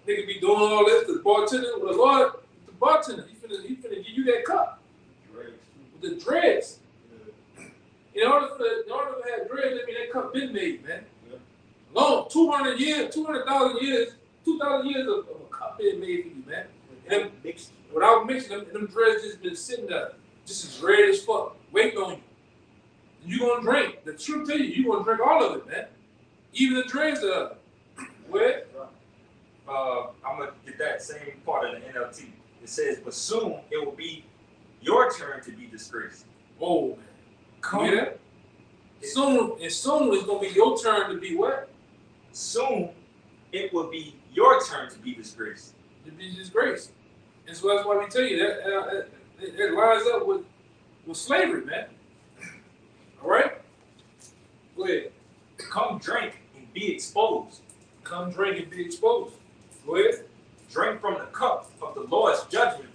nigga be doing all this. The bartender, well, the Lord, the bartender, he finna give you that cup with the dreads. In order to have dreads, I mean that cup been made, man. Yeah. Long 200 years, 200,000 years, 2,000 years of a cup being made for you, man. And without mixing them dreads just been sitting there, just as red as fuck, waiting on you. And you gonna drink. The truth to you gonna drink all of it, man. Even the dreads that are wet. I'm going to get that same part of the NLT. It says, but soon it will be your turn to be disgraced. Oh man. Come, You hear that? Soon it's gonna be your turn to be what? soon it will be your turn to be disgraced. To be disgraced. And so that's why we tell you that it lines up with slavery, man. All right? Go ahead. Come drink and be exposed. Come drink and be exposed. Go ahead. Drink from the cup of the Lord's judgment,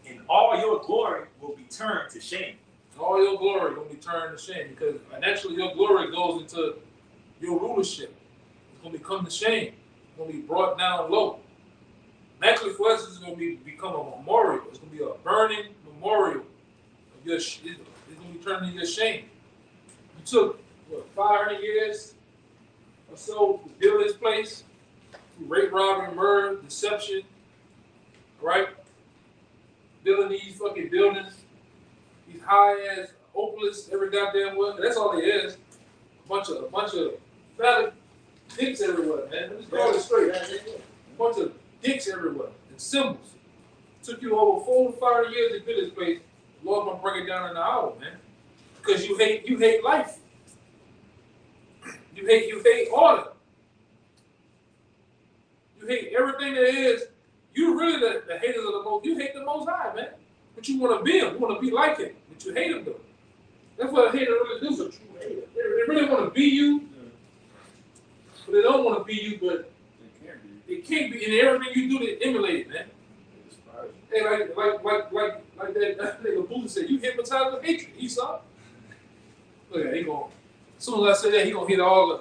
and all your glory will be turned to shame. All your glory gonna be turned to shame because naturally your glory goes into your rulership. It's gonna become to shame. It's gonna be brought down low. Naturally for us, it's gonna become a memorial. It's gonna be a burning memorial of your. It's gonna be turned into your shame. You took what 500 years or so to build this place through rape, robbery, murder, deception. Right? Building these fucking buildings. These high ass opalets every goddamn way. That's all it is. A bunch of phallic dicks everywhere, man. Let's call it straight. A bunch of dicks everywhere and symbols. Took you over 400 to 500 years to build this place. The Lord gonna bring it down in an hour, man. Because you hate life. You hate order. You hate everything that is. You really the haters of the most. You hate the Most High, man. But you want to be him. You want to be like him. But you hate him though. That's what a hater really do. They really want to be you, but they don't want to be you. But they can't be. And everything you do, they emulate it, man. Hey, like that nigga Buddha said, you hypnotize with hatred, Esau. Look at that, he going. As soon as I say that, he gonna hit all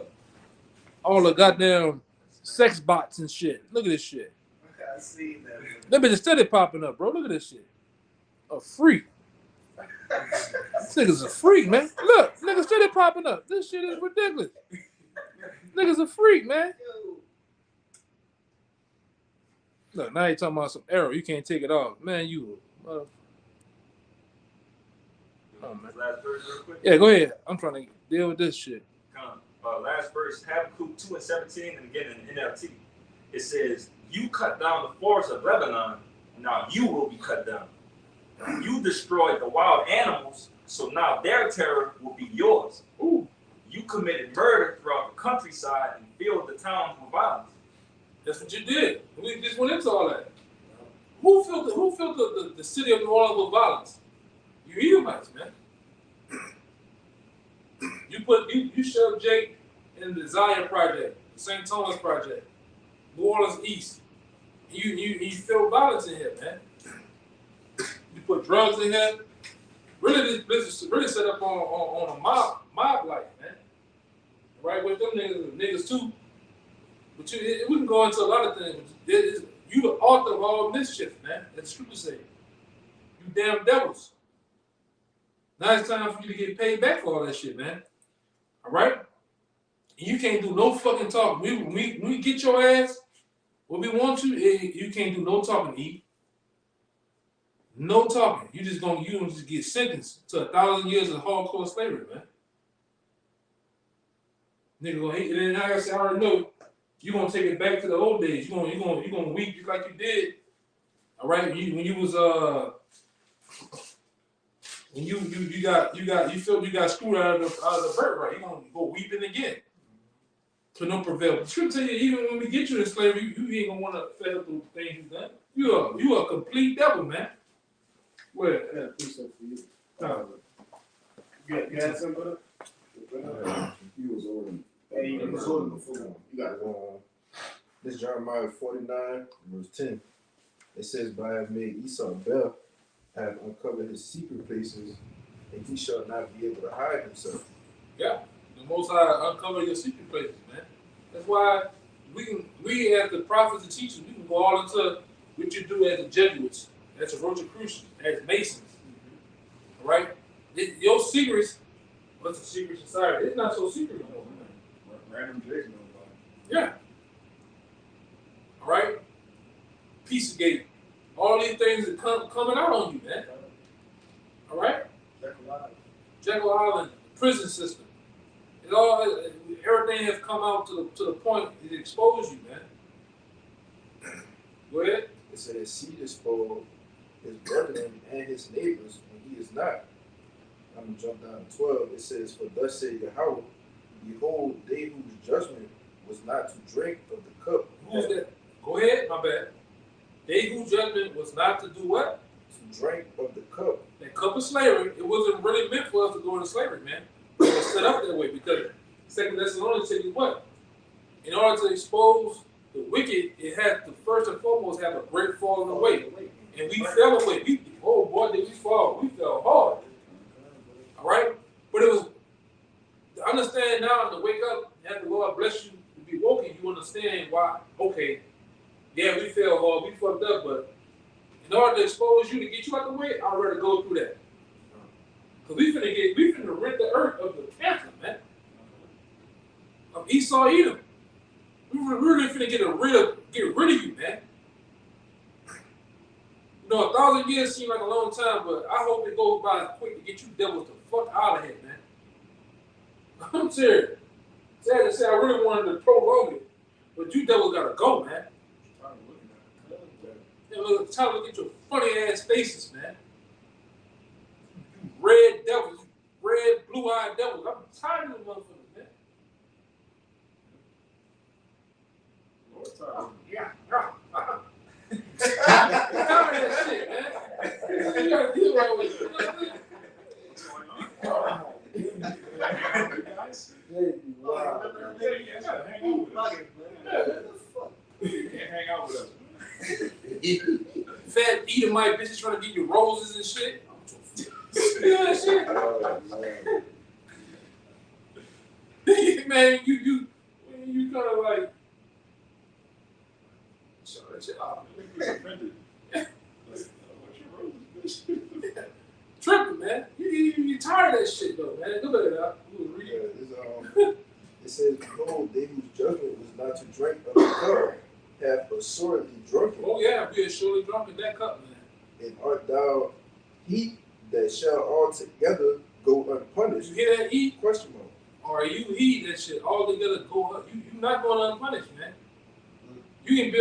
the goddamn sex bots and shit. Look at this shit. I see that. That bitch is steady popping up, bro. Look at this shit. A freak. This nigga's a freak, man. Look, nigga steady popping up. This shit is ridiculous. Nigga's a freak, man. Look, now you talking about some arrow. You can't take it off. Man, you Oh, man. Last verse real quick. Yeah, go ahead. I'm trying to deal with this shit. Last verse, Habakkuk 2:17, and again in NLT. It says, "You cut down the forest of Lebanon, now you will be cut down. You destroyed the wild animals, so now their terror will be yours. Ooh. You committed murder throughout the countryside and filled the towns with violence." That's what you did. We just went into all that. Who filled the city of New Orleans with violence? You Edomites, man. You shoved Jake in the Zion Project, the St. Thomas Project, New Orleans East. You filled violence in here, man. You put drugs in here. Really, this business really set up on a mob life, man. Right with them niggas too. But we can go into a lot of things. You the author of all mischief, man. That's the scripture say. You damn devils. Now it's time for you to get paid back for all that shit, man. All right? And you can't do no fucking talking. When we get your ass what we want you can't do no talking, E. No talking. You just get sentenced to 1,000 years of hardcore slavery, man. Nigga gonna hate it. And like I said, I already know you're gonna take it back to the old days. You're gonna weep just like you did. All right, when you was when you felt you got screwed out of the birthright, you're gonna go weeping again. To no prevail. But scripture tell you, even when we get you in slavery, you ain't gonna wanna fed up those things you've done. You a complete devil, man. Well, I got a precept for you. You had something, brother? He was ordering. Hey, you was holding before. You got it. This Jeremiah 49, verse 10. It says, "But I have made Esau bare, I have uncovered his secret places, and he shall not be able to hide himself." yeah. The Most High uncover your secret places, man. That's why we as the prophets and teachers, we can go all into what you do as the Jesuits, as the Rosicrucians, as Masons. All right? Your secrets, what's a secret society? It's not so secret no more. Random Jason. Yeah. All right? Pizzagate. All these things are coming out on you, man. All right? Jekyll Island, prison system. Everything has come out to the point it exposed you, man. Go ahead. It says, "Seed is spoiled his brethren and his neighbors, and he is not." I'm going to jump down to 12. It says, "For thus saith Yahweh, behold, they whose judgment was not to drink of the cup." Who's that? Go ahead, my bad. They whose judgment was not to do what? To drink of the cup. That cup of slavery, it wasn't really meant for us to go into slavery, man. It was set up that way because 2 Thessalonians tell you what? In order to expose the wicked, it had to first and foremost have a great falling away. And we fell away. Oh boy, did we fall. We fell hard. All right? But it was, to understand now and to wake up, and have the Lord bless you to be woken, you understand why, okay, yeah, we fell hard, we fucked up, but in order to expose you, to get you out the way, I'd rather go through that. Because we finna rid the earth of the cancer, man. Of Esau, Edom. We really finna get rid of you, man. You know, 1,000 years seem like a long time, but I hope it goes by quick to get you devils the fuck out of here, man. I'm serious. Sad to say, I really wanted to prolong it, but you devils gotta go, man. Time to look at your funny ass faces, man. You red devils, red blue-eyed devils. I'm tired of them motherfuckers, man. Yeah. Tired of that shit, man. You gotta deal right with it. What's going on? You can't hang out with us. Fat Edomite bitches trying to give you roses and shit. You know that shit? Man, you kind of like shut that shit off. Tripping, man. You tired of that shit though, man. Look at it out. It says, "Behold, they whose judgment was not to drink of the cup have assuredly drunken. Oh yeah, we are surely drunk in that cup, man. And art thou heat that shall altogether go You unpunished? hear that, E? Question mark. Or you heed that shit all together go up. You're not going unpunished, man. You can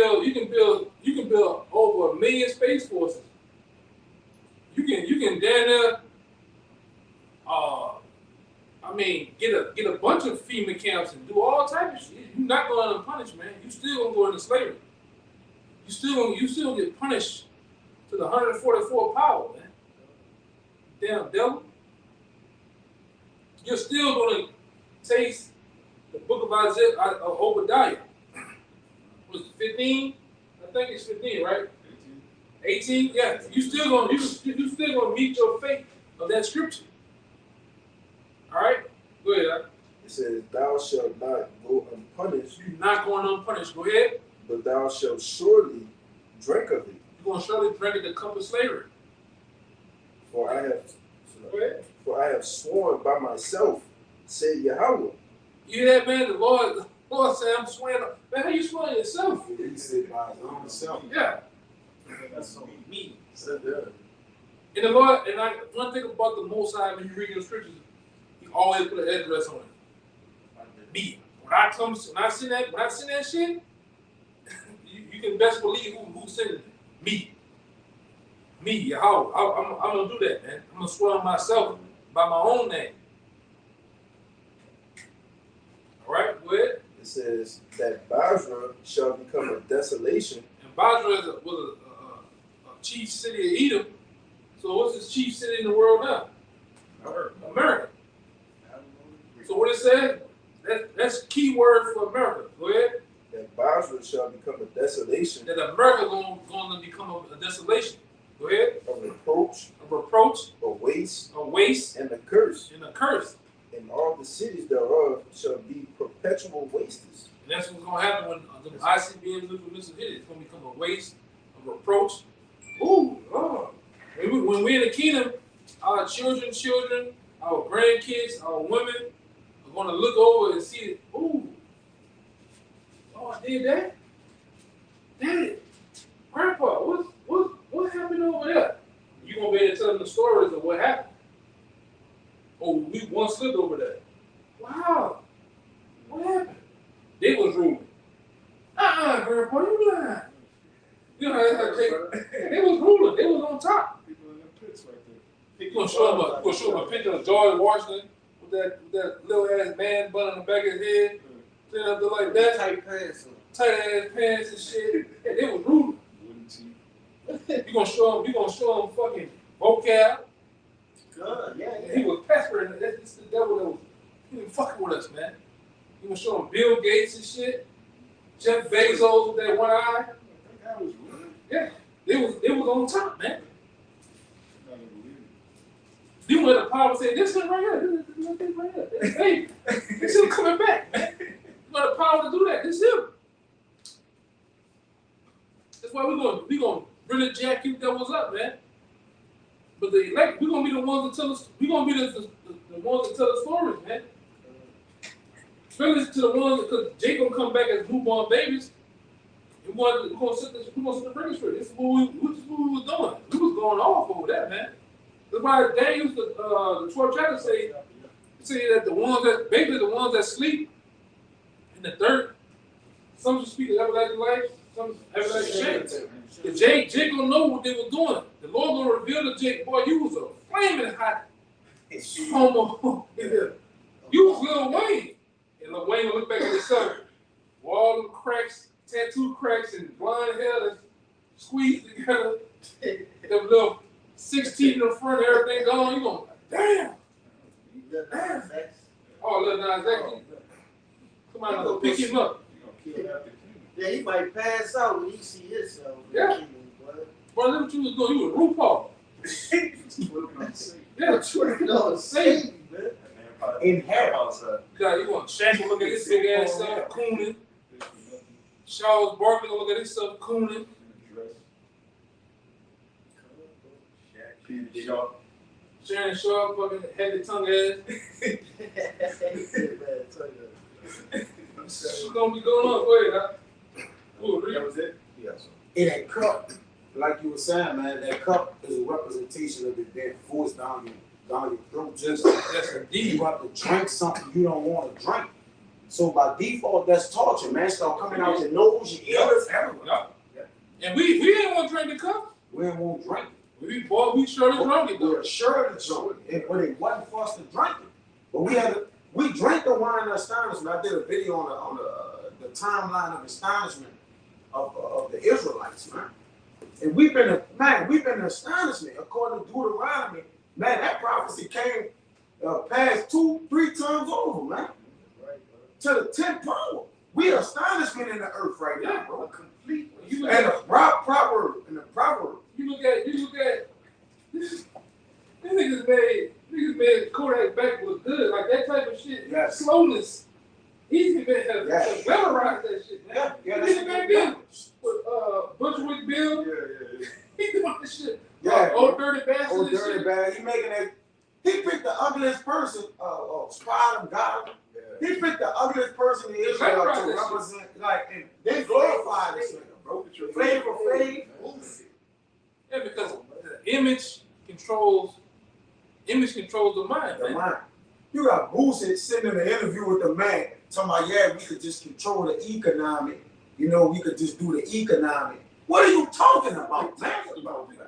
build over 1 million space forces. You can damn near get a bunch of FEMA camps and do all types of shit. You're not going unpunished, man. You still gonna go into slavery. You still get punished to the 144th power, man. Damn devil. You're still gonna taste the book of Isaiah, Obadiah. Was it 15? I think it's 15, right? 18? Yeah. You still gonna meet your fate of that scripture. All right? Go ahead. It says, "Thou shalt not go unpunished, You're not going unpunished. Go ahead. but thou shalt surely drink of it. You're gonna surely drink at the cup of slavery. For I have, Go ahead. for I have sworn by myself, said Yahweh." You hear that, man? The Lord said, I'm swearing. Man, how you swearing yourself? He said by his own self. Yeah. That's so me. Said that. And the Lord, one thing about the Most High, when you read your scriptures, He always put an address on it. Me. When I send that shit, you can best believe who sent it. Me. Yahweh. I'm gonna do that, man. I'm gonna swear on myself by my own name. All right, go ahead. It says that Basra shall become a desolation. And Basra was a chief city of Edom. So what's the chief city in the world now? America. So what it says, that's key word for America. Go ahead. That Basra shall become a desolation, That America going to become a desolation. Go ahead. a reproach, A reproach, a waste, a waste, and a curse. and a curse. And all the cities thereof shall be perpetual wastes. And that's what's going to happen when the ICBMs look at Mississippi. It's going to become a waste, a reproach. Ooh, oh. When we're in the kingdom, our children, our grandkids, our women are going to look over and see, ooh, oh, I did that? Daddy, Grandpa, what happened over there? You're going to be able to tell them the stories of what happened. Oh, we once lived over there. Wow. What happened? They was ruling. Grandpa, you lying. You know, they was ruling. They was on top. People in the pits right there. You gonna show them a picture of George Washington with that little ass man bun on the back of his head, sitting up there like that, Tight pants on. tight ass pants and shit. Yeah, they was ruling. Wooden teeth. You gonna show them fucking vocab. God, yeah. He was pestering. That's the devil that was fucking with us, man. You gonna show them Bill Gates and shit, Jeff Bezos with that one eye. That guy was ruling. Yeah, they was on top, man. I don't believe it. You had the power to say this one right here, this right here. Hey, this him coming back, man. You got the power to do that. This him. That's why we gonna really jack you devils up, man. But the elect, we're gonna be the ones that tell us. We're gonna be the ones that tell the stories, man. Especially to the ones because Jake gonna come back as newborn babies. We're gonna sit the record straight. This is what we was doing. We was going off over that, man. That's why Daniel, the 12th chapter say that the ones that sleep in the dirt, some should speak of everlasting life, some everlasting shame. The Jake gonna know what they were doing. The Lord gonna reveal to Jake, boy, you was a flaming hot homo. You was Lil Wayne. And Lil Wayne gonna look back at himself. All them cracks, tattoo cracks, and blonde hair that squeezed together. Them little 16 in the front, everything gone. You going, damn. Oh, Lil Nas X. Come on, go pick him up. You gonna kill half the kingdom. Yeah, he might pass out when he see himself. Yeah. Bro, look what you was doing. You was RuPaul. Twerking on Satan. Yeah, No, save me, man. In hell. outside. God, you want Shaq to look at this big ass self cooning. Charles Barkley gonna look at himself cooning. Sharon Sharp fucking heavy tongue ass. What's gonna be going on? Go ahead, huh? Ooh, That really? was it? Yes. It ain't cut. like you were saying, man, that cup is a representation of it being forced down your throat. Just indeed. You have to drink something you don't want to drink. So by default, that's torture, man. Start coming out your nose, your ears, everywhere. And we didn't want to drink the cup. We didn't want to drink it. We surely drunk it We though. were sure to drink it, but it wasn't for us to drink it. But we drank the wine of astonishment. I did a video on the timeline of astonishment of the Israelites, man. And we've been in astonishment according to Deuteronomy. Man, that prophecy came past 2-3 times over, man. To the 10th power. We are astonishment in the earth right now, bro. Complete. You And the proverb. You look at this niggas made Kodak back was good, like that type of shit. Yes. Slowness. He's been have Yes. glamorized that shit, man. Yeah, Nigga back then with Bushwick Bill, Yeah. he doing this shit. Yeah. Old dirty bastard. Oh, and dirty shit. bag. He making that. He picked the ugliest person. Spied him, got him. He picked the ugliest person in Israel to represent, like, and they glorify this nigga, bro. Flavor Flav. Yeah, because the image controls the mind, The man. mind. You got Boosie sitting in an interview with the man, talking about, yeah, we could just control the economy. You know, we could just do the economy. What are you talking about, man?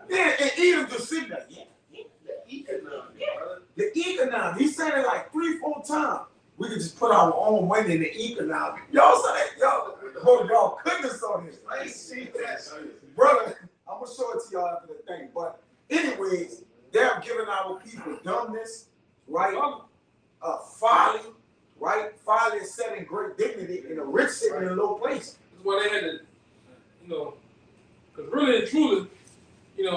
Yeah, and Edom just sitting there. The economy. He said it like 3-4 times. We could just put our own money in the economy. Y'all saw that? Y'all goodness on this. I ain't seen that. Brother, I'm going to show it to y'all after the thing. But anyways, they're giving our people dumbness, right? Folly, right? Folly is setting great dignity and the rich sitting in a low place. That's why they had to, because really and truly, it's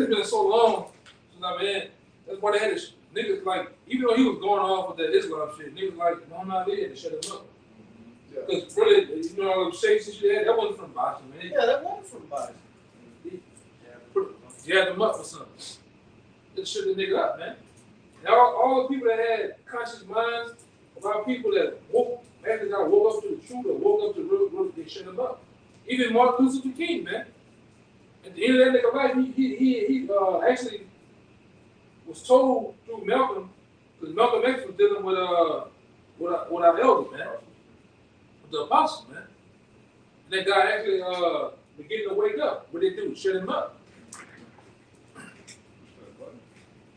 been so long since I've been in. That's why they had to, niggas like, even though he was going off with that Islam shit, niggas like, no, I'm not there to shut him up. Because really, all the shakes and shit, that wasn't from Boston, man. Yeah, that wasn't from Boston. You had them up for something. Just shut the nigga up, man. And all the people that had conscious minds about people that woke up to the truth or woke up to real, they shut them up. Even Martin Luther King, man. At the end of that nigga life, he actually was told through Malcolm, because Malcolm X was dealing with our elders, man, with the apostles, man. And that guy actually beginning to wake up. What they do? Shut him up.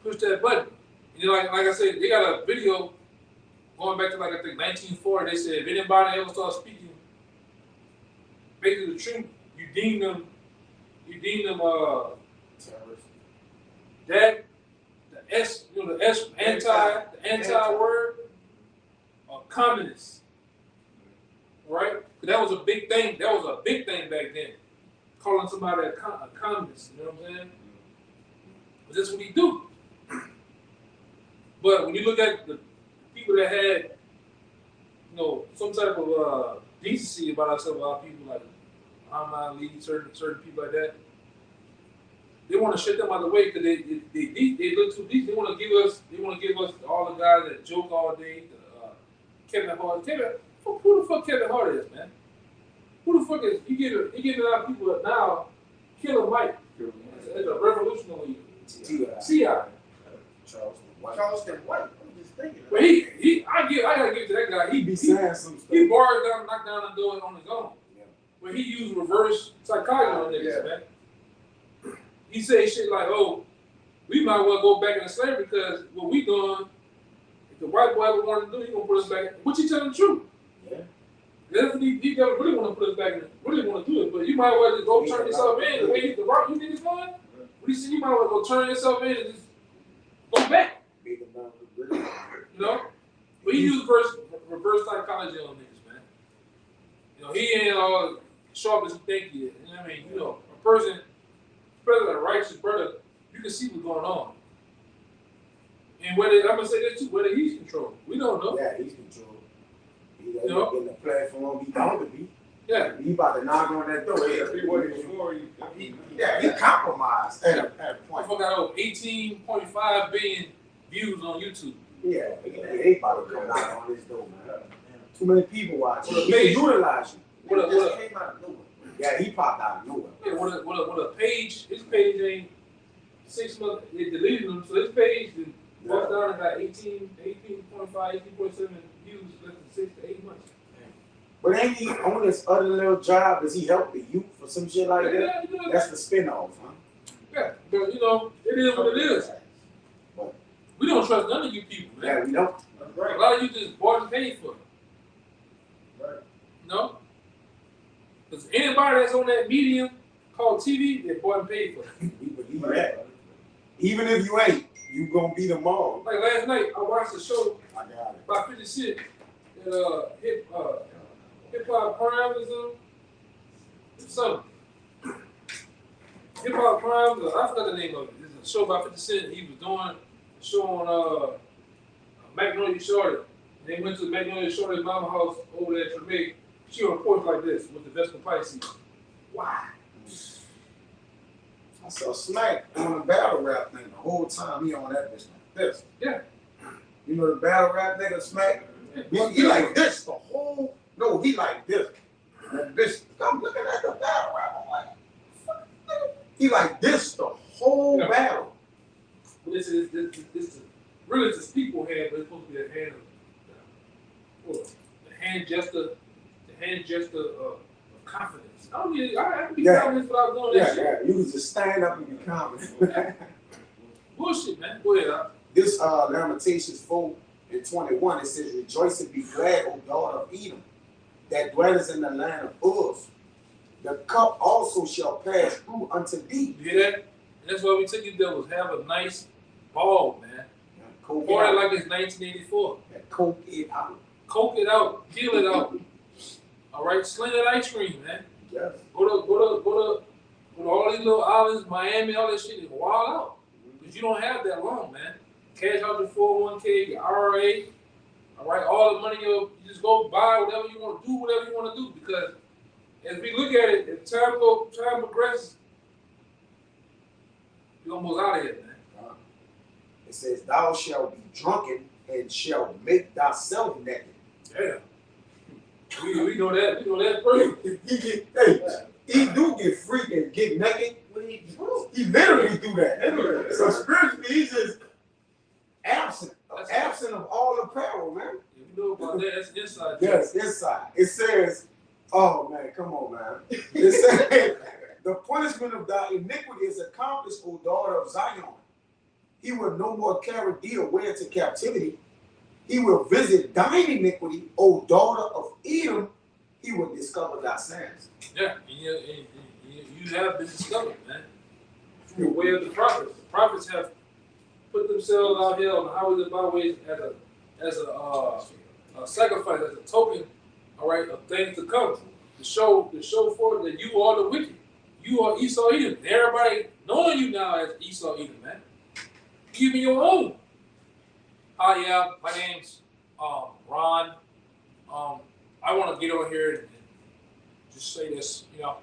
Push that button. Like I said, they got a video going back to I think 1940. They said if anybody ever starts speaking basically the truth, you deem them that the anti word communist. Right? Because that was a big thing. That was a big thing back then. Calling somebody a communist, you know what I'm saying? But that's what he do. But when you look at the people that had, some type of decency about ourselves, our people like Muhammad Ali, certain people like that, they want to shut them out of the way because they look too deep. They want to give us all the guys that joke all day. Kevin Hart. Who the fuck Kevin Hart is, man? Who the fuck is you give a lot of people now Killer Mike as a revolutionary T.I. Charleston White. I'm just thinking. But I gotta give it to that guy. He be saying some stuff. He barred down, knocked down the door on his own. Yeah. But he used reverse psychology on niggas, man. He say shit like, "Oh, we might well go back into slavery because what we doing, if the white boy ever wanted to do, he gonna put us back." What you telling the truth? Yeah. He don't really want to put us back in. Really want to do it, but you might well just go turn yourself in. The way the rock you niggas going, what you see, you might well go turn yourself in and just go back. But he used reverse psychology on niggas, man. He ain't all sharp as you think he is. You know what I mean? A person, especially a righteous brother, you can see what's going on. And I'm gonna say this too, whether he's controlled, we don't know. Yeah, he's controlled. He's in the platform he bound to be. Yeah. He about to knock on that door. He compromised at a point. I got 18.5 billion views on YouTube. Yeah, they about to come out on this door, man. Too many people watching. What He can utilize you. What came out of nowhere. Yeah, he popped out of nowhere. Yeah, with a page, his page ain't 6 months, they deleted him, so his page walked down and got 18.5, 18.7 views less than 6 to 8 months. But ain't he on this other little job? Does he help the youth or some shit like that? Yeah, you know, That's the spinoff, huh? yeah, but you know, it is what it is. We don't trust none of you people, man. Yeah, we don't. That's A right. lot of you just bought and paid for it. Right. No? Because anybody that's on that medium called TV, they bought and paid for it. We believe that. Even if you ain't, you gonna be the mom. Like last night, I watched a show I got it. by 50 Cent that Hip Hop Prime is something. Hip Hop Prime, I forgot the name of it. It's a show by 50 Cent. He was doing a show on Magnolia Shorty. They went to Magnolia Shorty's mama house over there at Tremay. She on a porch like this with the Vespa Pisces. Why? I saw Smack on the battle rap thing the whole time he on that bitch like this. Yeah. You know the battle rap nigga Smack? He like this the whole, no, he like this. That bitch, I'm looking at the battle rap, I'm like, fuck, nigga. He like this the whole Yeah. battle. This is really it's a people hand, but it's supposed to be a hand of the hand gesture of confidence. I don't need, I can be Yeah. confident without doing that Yeah, shit. yeah, you can just stand up and be confident. Bullshit, man. Go ahead. This Lamentations 4:21, it says, rejoice and be glad, O daughter of Edom, that dwellest in the land of Uz. The cup also shall pass through unto thee. You hear that? And that's why we took you devils. Have a nice ball, man. Coke Party it out. like it's 1984. Coke it out. Coke it out. Peel it out. All right, sling that ice cream, man. Yes. Go to all these little islands, Miami, all that shit, and wild out. Because you don't have that long, man. Cash out your 401k, your IRA, all right, all the money you just go buy whatever you want to do, whatever you want to do. Because as we look at it, if time progresses, you're almost out of here, man. It says, thou shalt be drunken and shalt make thyself naked. Yeah. We know that. We know that person. He do get freaked and get naked. He literally do that. So spiritually, he's just absent of all apparel, man. If you know about that, that's inside. Yes, inside. It says, oh man, come on, man. It says, the punishment of thy iniquity is accomplished, O daughter of Zion. He will no more carry thee away into captivity. He will visit thine iniquity, O daughter of Edom. He will discover thy sins. Yeah, and you have been discovered, man. Through the way of the prophets. The prophets have put themselves out here on the highways and byways as a sacrifice, as a token, all right, of things to come. To show forth that you are the wicked. You are Esau Edom. Everybody knowing you now as Esau Edom, man. Even your own. Hi, yeah, my name's Ron. I want to get over here and just say this, you know,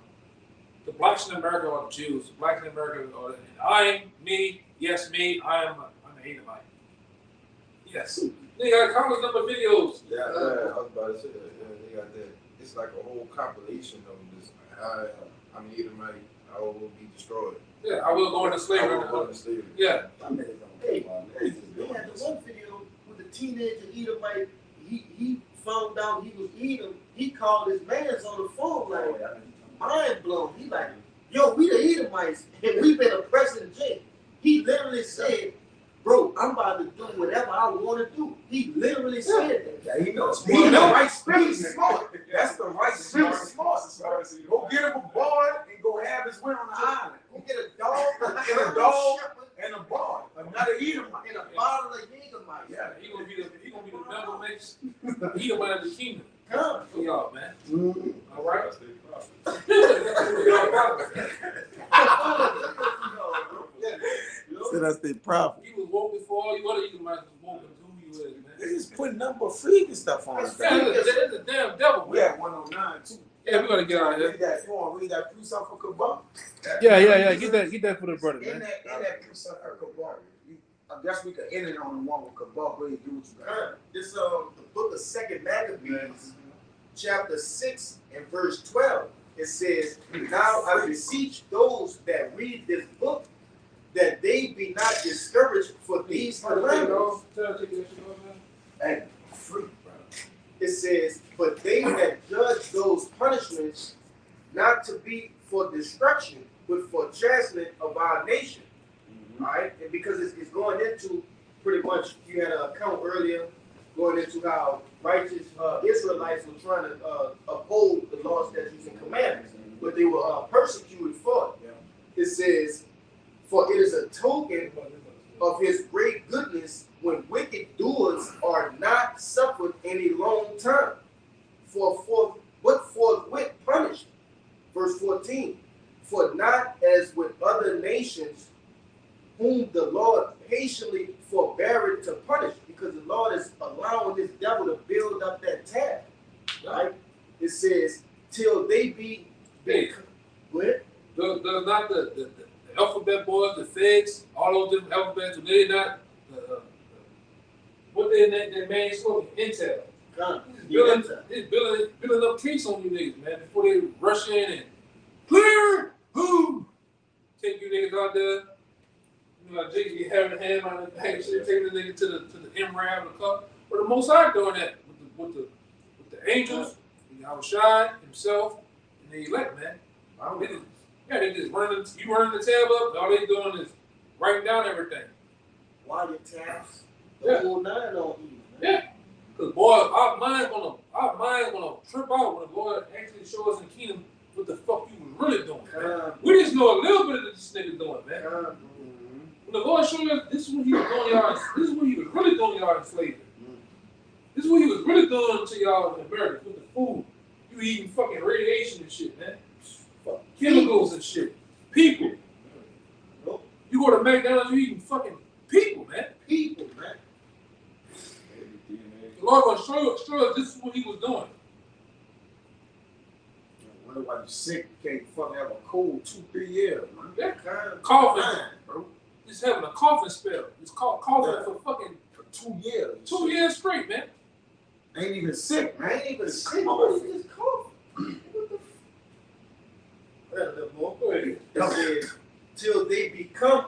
the blacks in America are the Jews. The blacks in America are the, yes, me, I'm an Edomite. Yes. They got countless number of videos. Yeah, I was about to say that. Yeah, they got that. It's like a whole compilation of this. I'm an Edomite. I will be destroyed. Yeah, I will go into I slavery. will go into slavery. Yeah. Hey, they had the one video with the teenager Edomite. He found out he was Edom. He called his mans on the phone like mind blown. He like, yo, we the Edomites and we been oppressed in jail. He literally said, bro, I'm about to do whatever I want to do. He literally said that. Yeah, he knows. He know right spirit. He's smart. That's the right spirit. Smart. Go get him a boy and go have his way on the island. Go get a dog Get a dog and a boy. Another Edomite. and a bottle of Edomite. Yeah. He gonna be the member makes Edomite of the kingdom Come. for y'all, man. Mm-hmm. All right. That's their prophet. So that's the prophet. He was woke before all you other Edomites was woke up to who you is, man. They just putting number freaking stuff on us. Yeah, that's a damn devil, We man. at 109 too. Yeah, we gotta get out of here. Read that. You want to read that precept for Kabak? Yeah. Get that for the brother, In that precept for Kabak, I guess we could end it on the one with Kabak. Where you do what you got. This the book of 2 Maccabees, chapter 6 and verse 12. it says, now I beseech those that read this book that they be not discouraged for these calamities. Hey, free, bro. It says, but they that judge those punishments not to be for destruction, but for chastening of our nation. All right, and because it's going into pretty much, you had an account earlier going into how righteous Israelites were trying to uphold the laws, statutes, and commandments, but they were persecuted for it. It says, for it is a token of his great goodness when wicked doers are not suffered any long time, but forthwith punished. Verse 14, for not as with other nations whom the Lord patiently forbeareth to punish, because the Lord is allowing this devil to build up that tab. Right? It says, till they be what? Does not the alphabet boys, the feds, all those different alphabets, they not what their main slogan? Intel. It's building up tricks on you niggas, man, before they rush in and clear who take you niggas out there. You know, Jake be having a hand on the handkerchief, taking the nigga to the MRAB, the cup. But the Most High doing that with the angels, Yahushua himself, and the elect, man. They just running the tab up. All they doing is writing down everything. While your tabs, Yeah. the whole nine on you. Yeah. Cause boy, our mind gonna trip out when the Lord actually show us in the kingdom what the fuck you was really doing. Man. We just know a little bit of this nigga doing, man. When the Lord showed us this is what he was doing y'all, this is what he was really doing y'all in slavery. This is what he was really doing to y'all in America with the food. You eating fucking radiation and shit, man. Chemicals and shit. People. You go to McDonald's, you eating fucking people, man. People, man. The Lord gonna show us this is what he was doing. I wonder why you sick. You can't fucking have a cold 2-3 years, man. Yeah. Coughing, Coughing. bro. Just having a coughing spell. It's called coughing Yeah. for fucking For 2 years. 2 years straight, man. Ain't even sick, man. Ain't even sick. What is this cough? What the I got a little more. Go ahead. It says, till they become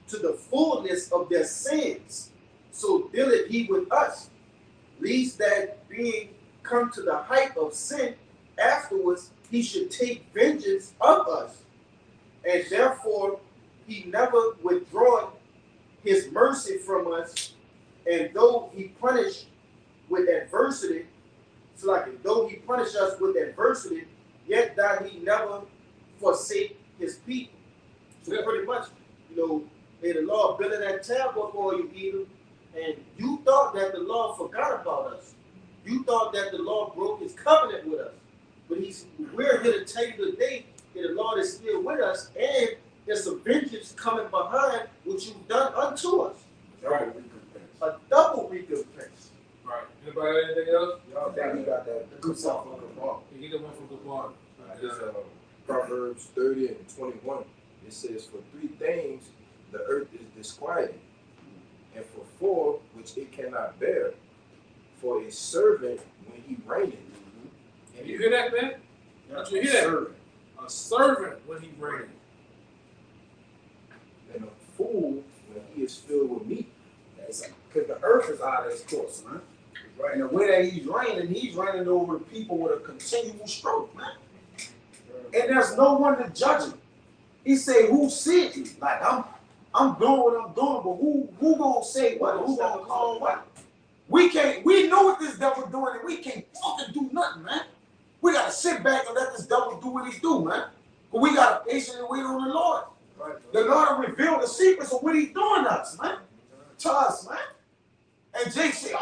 to the fullness of their sins. So dealeth he with us, lest that being come to the height of sin, afterwards he should take vengeance of us. And therefore he never withdraweth his mercy from us, and though he punish with adversity, so like though he punish us with adversity, yet that he never forsake his people. So pretty much, you know, may the Lord building that tab up for you, Edom, and you thought that the Lord forgot about us. You thought that the Lord broke his covenant with us. But we're here to tell you today that the Lord is still with us, and there's a vengeance coming behind what you've done unto us. Right. A double recompense. Right. Anybody got anything else? Y'all think he got that good stuff on the ball. You get one from the bar. This Proverbs 30 and 21. It says, for 3 things the earth is disquieted, and for 4 which it cannot bear, for a servant when he reigneth. And you hear that, man? Did you hear that? Servant. A servant when he reigneth. And a fool when he is filled with meat. Because the earth is out of its course, man. Right. And the way that he's reigning over the people with a continual stroke, man. And there's no one to judge him. He say, who sent you? Like I'm doing what I'm doing, but who gonna say what? Who gonna call what? We know what this devil doing, and we can't fucking do nothing, man. We gotta sit back and let this devil do what he do, man. But we gotta patiently wait on the Lord. Right. The Lord will reveal the secrets of what he's doing to us, man. To us, man. And Jake said,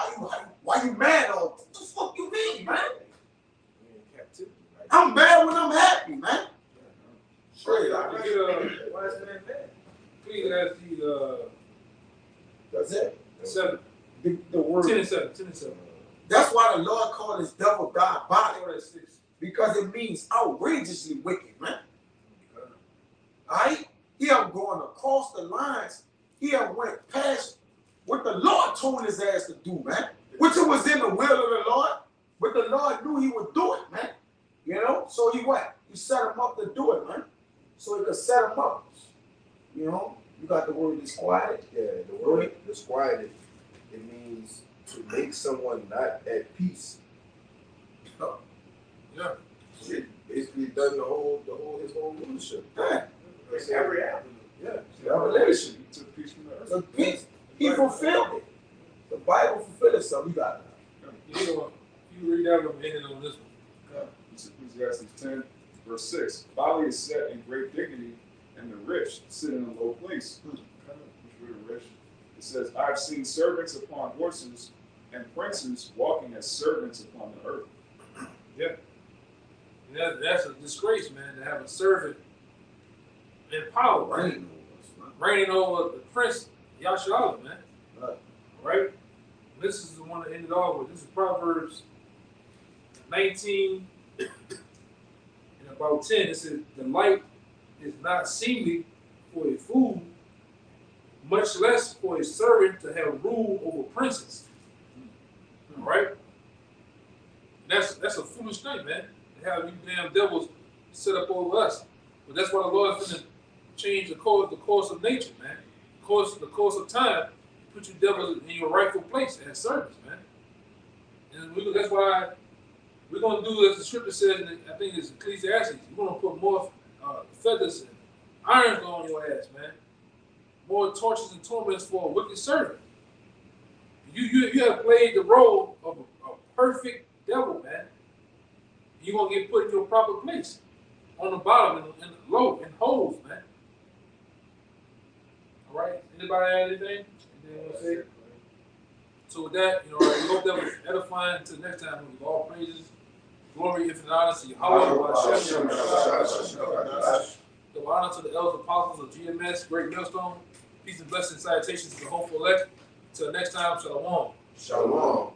why you mad? What the fuck you mean, man? I'm mad when I'm happy, man. Straight up. Why is that bad? Please ask the That's it. 7. The word. 10 and 7. 10 and 7. That's why the Lord called his devil diabolic. Oh, that's 6. Because it means outrageously wicked, man. Alright? He have gone across the lines. He have went past what the Lord told his ass to do, man. Which it was in the will of the Lord. But the Lord knew he would do it, man. You know? So he what? He He set him up to do it, man. So he could set him up. You know, you got the word disquieted. Yeah, the word disquieted, it means to make someone not at peace. Yeah. It basically done his whole leadership. Yeah. It's every avenue. Yeah. Revelation. He took peace from the earth. The peace. He fulfilled it. The Bible fulfilled itself. You got it. You know, you read that, I'm ending on this one. It's Ecclesiastes 10, verse 6. Folly is set in great dignity, and the rich sit in a low place. Which we're rich. It says, I've seen servants upon horses, and princes walking as servants upon the earth. And that's a disgrace, man, to have a servant in power, right? Reigning over the prince, Yashala, man. Right. Right? This is the one that ended all with. This is Proverbs 19 and about 10. It says, the light is not seemly for a fool, much less for a servant to have rule over princes. All right? That's a foolish thing, man. To have you damn devils set up over us. But that's why the Lord is going to change the course of nature, man. The course of time, put you devils in your rightful place as servants, man. And that's why we're going to do as the scripture says, and I think it's Ecclesiastes, we're going to put more feathers and irons on your ass, man. More tortures and torments for a wicked servant. You have played the role of a perfect devil, man. You're going to get put in your proper place. On the bottom and low and holes, man. All right? Anybody have anything? Anything you want to say? So with that, we hope that was edifying. Until next time, we give all praises, glory, infinite honor to Yahweh. Double honor to the elders apostles of GMS, Great Millstone. Peace and blessings, salutations to the hopeful elect. Until next time, shalom. Shalom.